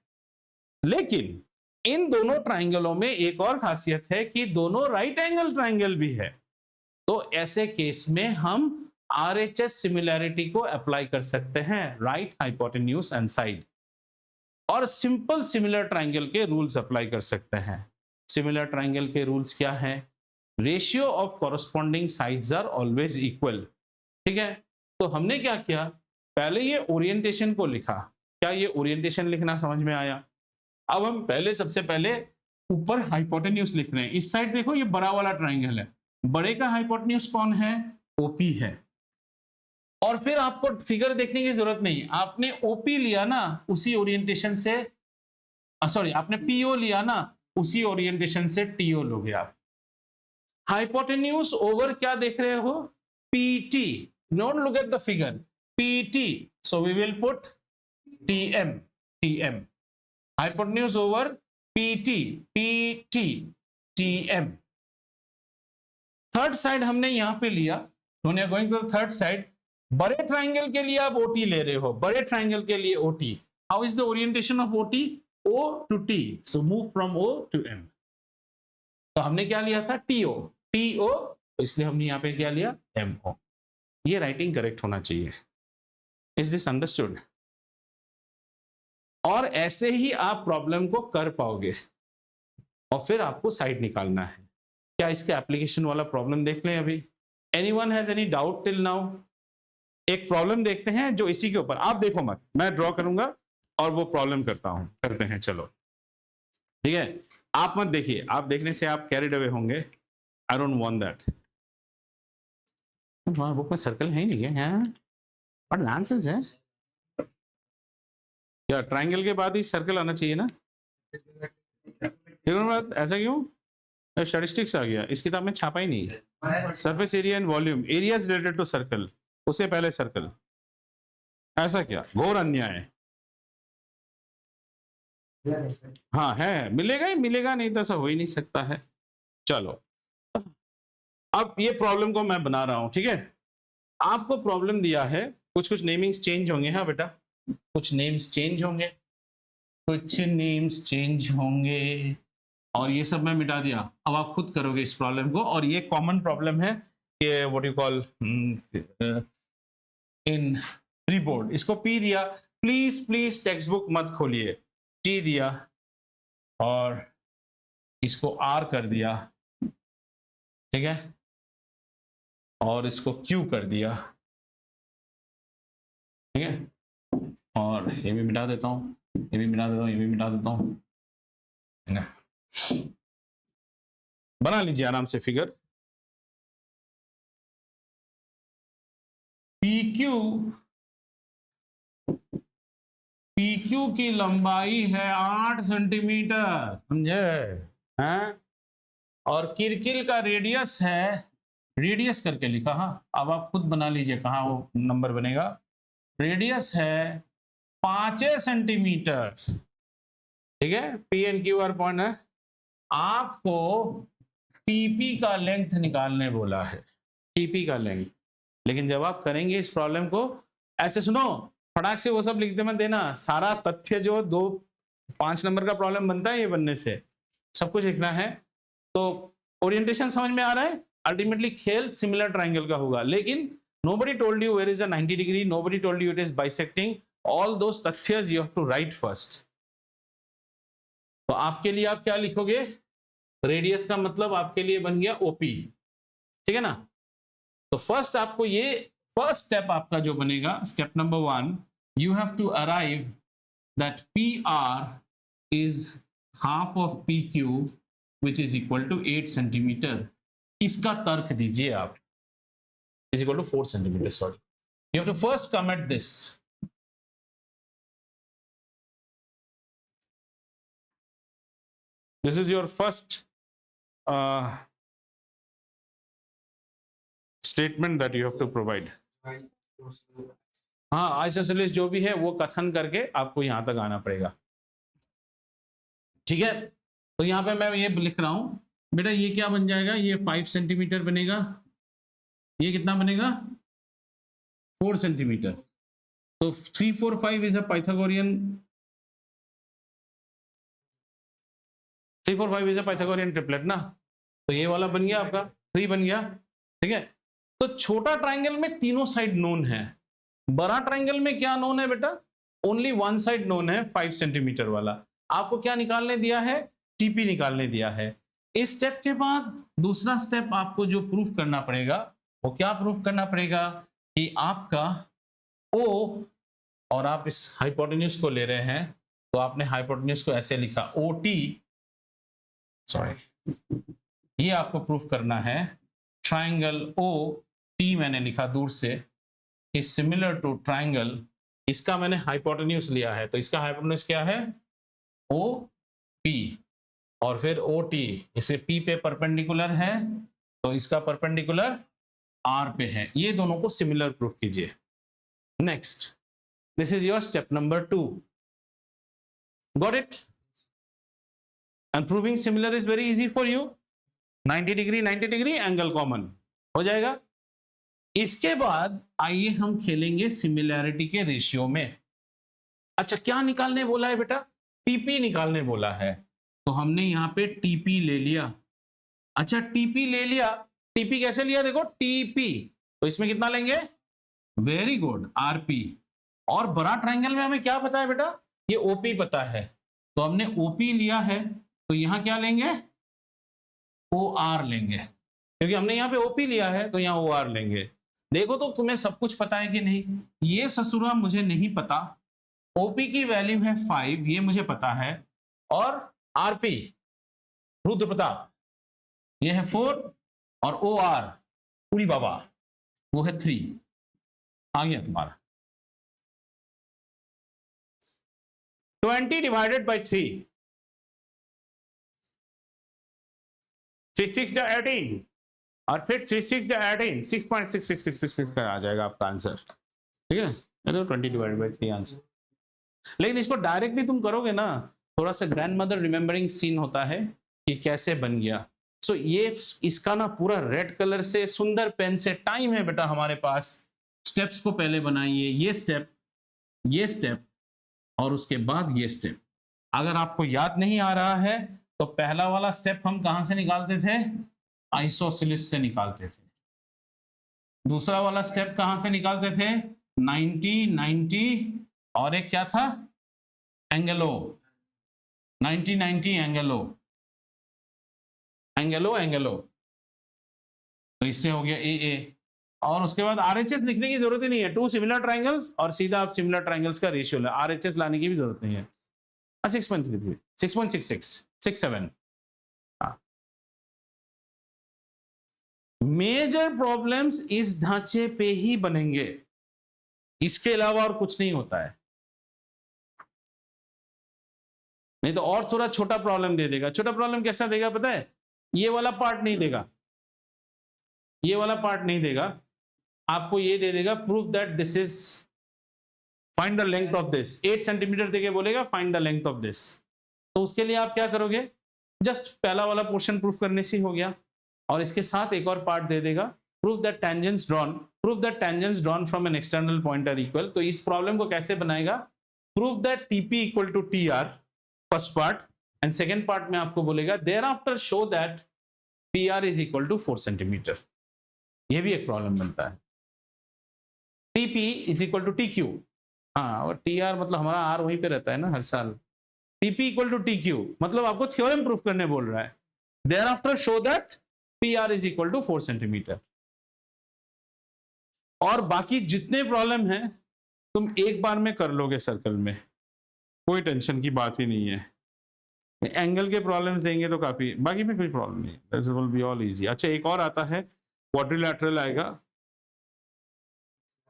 लेकिन इन दोनों ट्राइंगलों में एक और खासियत है कि दोनों राइट एंगल ट्राइंगल भी है. तो ऐसे केस में हम RHS सिमिलैरिटी को अप्लाई कर सकते हैं, राइट हाइपोटेन्यूज एंड साइड. और सिंपल सिमिलर ट्राइंगल के रूल्स अप्लाई कर सकते हैं. सिमिलर ट्राइंगल के रूल्स क्या हैं? Ratio of corresponding sides are always equal. ठीक है, तो हमने क्या किया? पहले ये ओरिएंटेशन को लिखा. क्या ये ओरिएंटेशन लिखना समझ में आया? अब हम पहले सबसे पहले ऊपर हाइपोटेन्यूज लिख रहे हैं. इस साइड देखो, ये बड़ा वाला ट्राइंगल है, बड़े का हाइपोटेन्यूज कौन है? OP है. और फिर आपको फिगर देखने की जरूरत नहीं, आपने OP लिया ना, उसी ओरिएंटेशन से, सॉरी, आपने PO लिया ना, उसी ओरिएंटेशन से TO लोगे आप. हाइपोटेन्यूज ओवर क्या देख रहे हो? PT. Don't look at the figure. PT. So we will put TM. TM. Hypotenuse over PT. PT. TM. Third side हमने यहां पे लिया. When you are going to the third side, बड़े ट्राइंगल के लिए आप OT ले रहे हो, बड़े ट्राइंगल के लिए OT. How is the orientation of OT? O to T. So move from O to M. तो हमने क्या लिया था? TO. TO, इसलिए हमने यहाँ पे क्या लिया? MO. ये राइटिंग करेक्ट होना चाहिए. Is this understood? और ऐसे ही आप प्रॉब्लम को कर पाओगे और फिर आपको साइड निकालना है. क्या इसके एप्लीकेशन वाला प्रॉब्लम देख लें अभी? Anyone has any doubt till now? एक प्रॉब्लम देखते हैं जो इसी के ऊपर, आप देखो मत, मैं ड्रॉ करूंगा और वो प्रॉब्लम करते हैं. चलो ठीक है, आप मत देखिए, आप देखने से आप कैरिड अवे होंगे. I don't want that. Book में सर्कल है ही नहीं है. बट नॉनसेंस है क्या, ट्रायंगल के बाद ही सर्कल आना चाहिए ना, ऐसा क्यों, स्टैटिस्टिक्स आ गया, इस किताब में छापा ही नहीं है, surface area and volume, area is related to circle, उससे पहले सर्कल, ऐसा क्या घोर अन्याय है। हाँ है, मिलेगा ही मिलेगा, नहीं तो ऐसा हो ही नहीं सकता है। चलो अब ये प्रॉब्लम को मैं बना रहा हूं, ठीक है, आपको प्रॉब्लम दिया है, कुछ कुछ नेमिंग्स चेंज होंगे, हाँ बेटा कुछ नेम्स चेंज होंगे, कुछ नेम्स चेंज होंगे, और ये सब मैं मिटा दिया, अब आप खुद करोगे इस प्रॉब्लम को, और ये कॉमन प्रॉब्लम है कि what you call in pre board, इसको पी दिया, प्लीज प्लीज टेक्स्ट बुक मत खोलिए, टी दिया और इसको आर कर दिया, ठीक है, और इसको क्यू कर दिया, ठीक है, और ये भी मिटा देता हूँ, ये भी मिटा देता हूँ, ये भी मिटा देता हूँ, बना लीजिए आराम से फिगर, PQ की लंबाई है 8 सेंटीमीटर, समझे हैं, और किरकिल का रेडियस है, रेडियस करके लिखा, हाँ अब आप खुद बना लीजिए कहाँ वो नंबर बनेगा, रेडियस है 5 सेंटीमीटर, ठीक है, PNQR पॉइंट है, आपको TP का लेंथ निकालने बोला है, TP का लेंथ, लेकिन जब आप करेंगे इस प्रॉब्लम को ऐसे सुनो, फटाक से वो सब लिखते मत देना, सारा तथ्य जो 5 नंबर का प्रॉब्लम बनता है ये बनने से सब कुछ लिखना है, तो ओरिएंटेशन समझ में आ रहा है, अल्टीमेटली खेल सिमिलर ट्रायंगल का होगा, लेकिन nobody told you where is a 90 degree, nobody told you it is bisecting, all those तथ्यs you have to write first। तो आपके लिए आप क्या लिखोगे, रेडियस का मतलब आपके लिए बन गया OP, ठीक है ना, तो फर्स्ट आपको ये फर्स्ट स्टेप आपका जो बनेगा, step number 1, you have to arrive that PR is half of PQ which is equal to 8 centimetre, इसका तर्क दीजिए आप, is equal to 4 centimeter, sorry, you have to first come at this, this is your first statement that you have to provide, हाँ isosceles जो भी है वो कथन करके आपको यहां तक आना पड़ेगा, ठीक है, तो यहां पे मैं ये लिख रहा हूं बेटा, ये क्या बन जाएगा, ये 5 सेंटीमीटर बनेगा, ये कितना बनेगा 4 सेंटीमीटर, तो 3 4 5 is a Pythagorean, 3 4 5 is a Pythagorean triplet ना, तो ये वाला बन गया आपका 3 बन गया, ठीक है, तो छोटा ट्रायंगल में तीनों साइड नोन है, बड़ा ट्रायंगल में क्या नोन है बेटा, ओनली वन साइड नोन है 5 सेंटीमीटर वाला, आपको क्या निकालने दिया है, TP निकालने दिया है। इस स्टेप के बाद दूसरा स्टेप आपको जो प्रूफ करना पड़ेगा, वो क्या प्रूफ करना पड़ेगा कि आपका O, और आप इस हाइपोटेन्यूज को ले रहे हैं, तो आपने हाइपोटेन्यूज को ऐसे लिखा OT, सॉरी, ये आपको प्रूफ करना है, ट्रायंगल OT मैंने लिखा दूर से, इज सिमिलर टू ट्रायंगल, इसका मैंने हाइपोटेन्यूज लिया है, तो इसका हाइपोटेन्यूज क्या है OP, और फिर OT इसे P पे परपेंडिकुलर है, तो इसका परपेंडिकुलर R पे है, ये दोनों को सिमिलर प्रूफ कीजिए। Next, this is your step number 2, got it, and proving similar is very easy for you, 90 degree angle common हो जाएगा। इसके बाद आइए हम खेलेंगे सिमिलैरिटी के रेशियो में। अच्छा क्या निकालने बोला है बेटा, TP निकालने बोला है, तो हमने यहां पे TP ले लिया। अच्छा TP ले लिया, TP कैसे लिया देखो, TP, तो इसमें कितना लेंगे, वेरी गुड RP, और बड़ा ट्रायंगल में हमें क्या पता है बेटा, ये OP पता है, तो हमने OP लिया है, तो यहां क्या लेंगे, OR लेंगे, क्योंकि हमने यहाँ पे OP लिया है तो यहाँ OR लेंगे। देखो तो तुम्हें सब कुछ पता है कि नहीं, ये ससुरा मुझे नहीं पता, OP की वैल्यू है 5, ये मुझे पता है, और RP रुद्र प्रताप ये है 4, और OR पूरी बाबा वो है 3, आ गया तुम्हारा, 20 डिवाइडेड बाई 3, 3 6 जा 18 और फिर 3 6 जा 18, 6.66666 का आ जाएगा आपका आंसर। ठीक है, तो 20 डिवाइडेड बाई 3 आंसर। लेकिन इसको डायरेक्टली तुम करोगे ना, थोड़ा सा ग्रैंड मदर रिमेम्बरिंग सीन होता है कि कैसे बन गया। सो ये इसका ना पूरा रेड कलर से सुंदर पेन से, टाइम है बेटा हमारे पास, स्टेप्स को पहले बनाइए, ये स्टेप और उसके बाद ये स्टेप। अगर आपको याद नहीं आ रहा है तो पहला वाला स्टेप हम कहां से निकालते थे? आइसोसेलेस से निकालते थे। दूसरा वाला स्टेप कहां से निकालते थे? 90 और एक क्या था? एंगेलो, 90 एंगेलो। तो इससे हो गया ए। और उसके बाद आरएचएस लिखने की जरूरत ही नहीं है, 2 सिमिलर ट्राइंगल्स और सीधा आप सिमिलर ट्राइंगल्स का रेशियो ले, आरएचएस लाने की भी जरूरत नहीं है। 6.33, 6.66, 67। मेजर प्रॉब्लम्स इस ढांचे पे ही बनेंगे, इसके अलावा और कुछ नहीं होता है। नहीं तो और थोड़ा छोटा प्रॉब्लम दे देगा। छोटा प्रॉब्लम कैसा देगा पता है? ये वाला पार्ट नहीं देगा, ये वाला पार्ट नहीं देगा, आपको ये दे देगा, prove that this is, find the length of this, 8 centimetre देके बोलेगा find the length of this. तो उसके लिए आप क्या करोगे? जस्ट पहला वाला पोर्शन प्रूफ करने से हो गया, और इसके साथ एक और पार्ट दे देगा, prove that tangents drawn from an external point are equal. तो इस प्रॉब्लम को कैसे बनाएगा? Prove that TP equal to T R, first part, and second part में आपको बोलेगा thereafter show that P R is equal to 4 centimetre. यह भी एक प्रॉब्लम बनता है। TP is equal to T Q, हाँ, और टी आर मतलब हमारा आर वहीं पे रहता है ना हर साल। TP equal to T Q मतलब आपको थ्योरम प्रूफ करने बोल रहा है, thereafter show that P R is equal to 4 centimetre. और बाकी जितने प्रॉब्लम हैं तुम एक बार में कर लोगे सर्कल में, कोई टेंशन की बात ही नहीं है। एंगल के प्रॉब्लम्स देंगे तो काफी, बाकी में कोई प्रॉब्लम नहीं, this will be all easy. अच्छा, एक और आता है, क्वाड्रिलैटरल आएगा।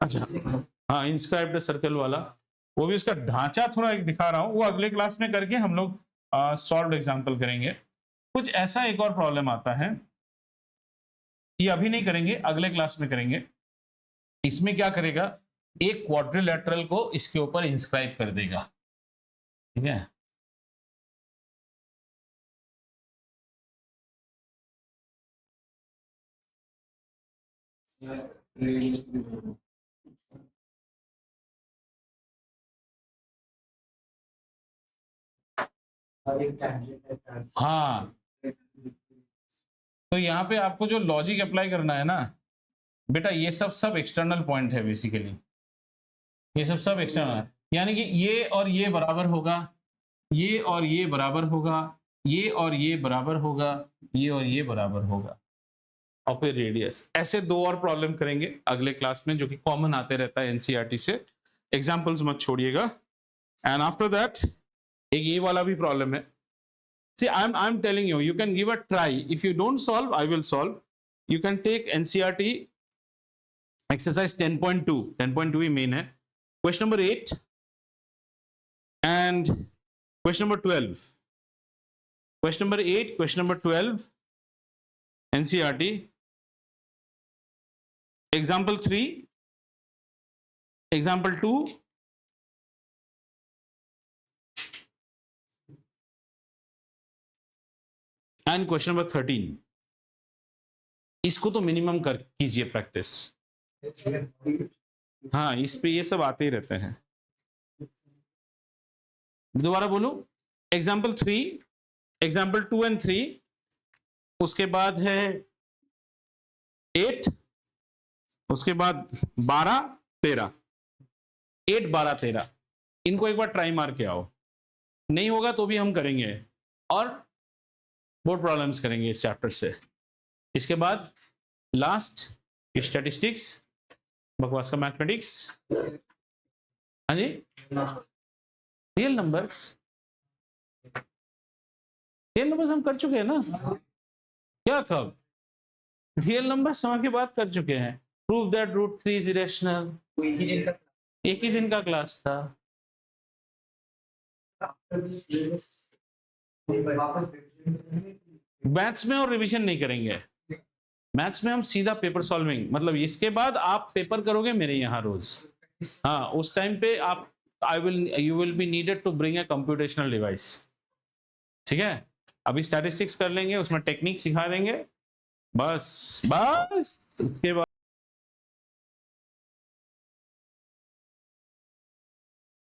अच्छा हाँ, इंस्क्राइब्ड सर्कल वाला, वो भी उसका ढांचा थोड़ा एक दिखा रहा हूं, वो अगले क्लास में करके हम लोग सॉल्व एग्जांपल करेंगे। कुछ ऐसा एक और प्रॉब्लम आता है, ये अभी नहीं करेंगे, अगले क्लास में करेंगे। इसमें क्या करेगा? एक क्वाड्रिलैटरल को इसके ऊपर इंस्क्राइब कर देगा, ठीक है। हाँ, तो यहाँ पे आपको जो लॉजिक अप्लाई करना है ना बेटा, ये सब एक्सटर्नल पॉइंट है बेसिकली, ये सब एक्सटर्नल है। यानी कि ये और ये बराबर होगा, ये और ये बराबर होगा, ये और ये बराबर होगा, ये और ये बराबर होगा, और फिर रेडियस। ऐसे दो और प्रॉब्लम करेंगे अगले क्लास में, जो कि कॉमन आते रहता है एनसीईआरटी से, एग्जांपल्स मत छोड़िएगा। एंड आफ्टर दैट एक ये वाला भी प्रॉब्लम है। See, I'm telling you, you can give a try. If you don't solve, I will solve. You can take NCERT exercise 10.2. 10.2 he main है. Question number 8 and question number 12. Question number 8, question number 12, NCERT. Example 3, example 2. And question number 13। इसको तो minimum कर कीजिए practice. हाँ, इस पे ये सब आते ही रहते हैं। दोबारा बोलूं, एग्जाम्पल 3, एग्जाम्पल 2 एंड 3, उसके बाद है 8, उसके बाद 12, 13, 8, 12, 13। इनको एक बार ट्राई मार के आओ, नहीं होगा तो भी हम करेंगे, और बोर्ड प्रॉब्लम्स करेंगे इस चैप्टर से। इसके बाद लास्ट स्टैटिस्टिक्स, बकवास का मैथमेटिक्स। हाँ जी, रियल नंबर्स हम कर चुके हैं ना। क्या कब? रियल नंबर्स समय की बात कर चुके हैं। Prove that root 3 is irrational, एक ही दिन का क्लास था। मैथ्स में और रिवीजन नहीं करेंगे, मैथ्स में हम सीधा पेपर सॉल्विंग, मतलब इसके बाद आप पेपर करोगे मेरे यहाँ रोज। हाँ, उस टाइम पे आप you will be needed to bring a computational device. ठीक है, अभी स्टैटिस्टिक्स कर लेंगे, उसमें टेक्निक सिखा देंगे, बस उसके बाद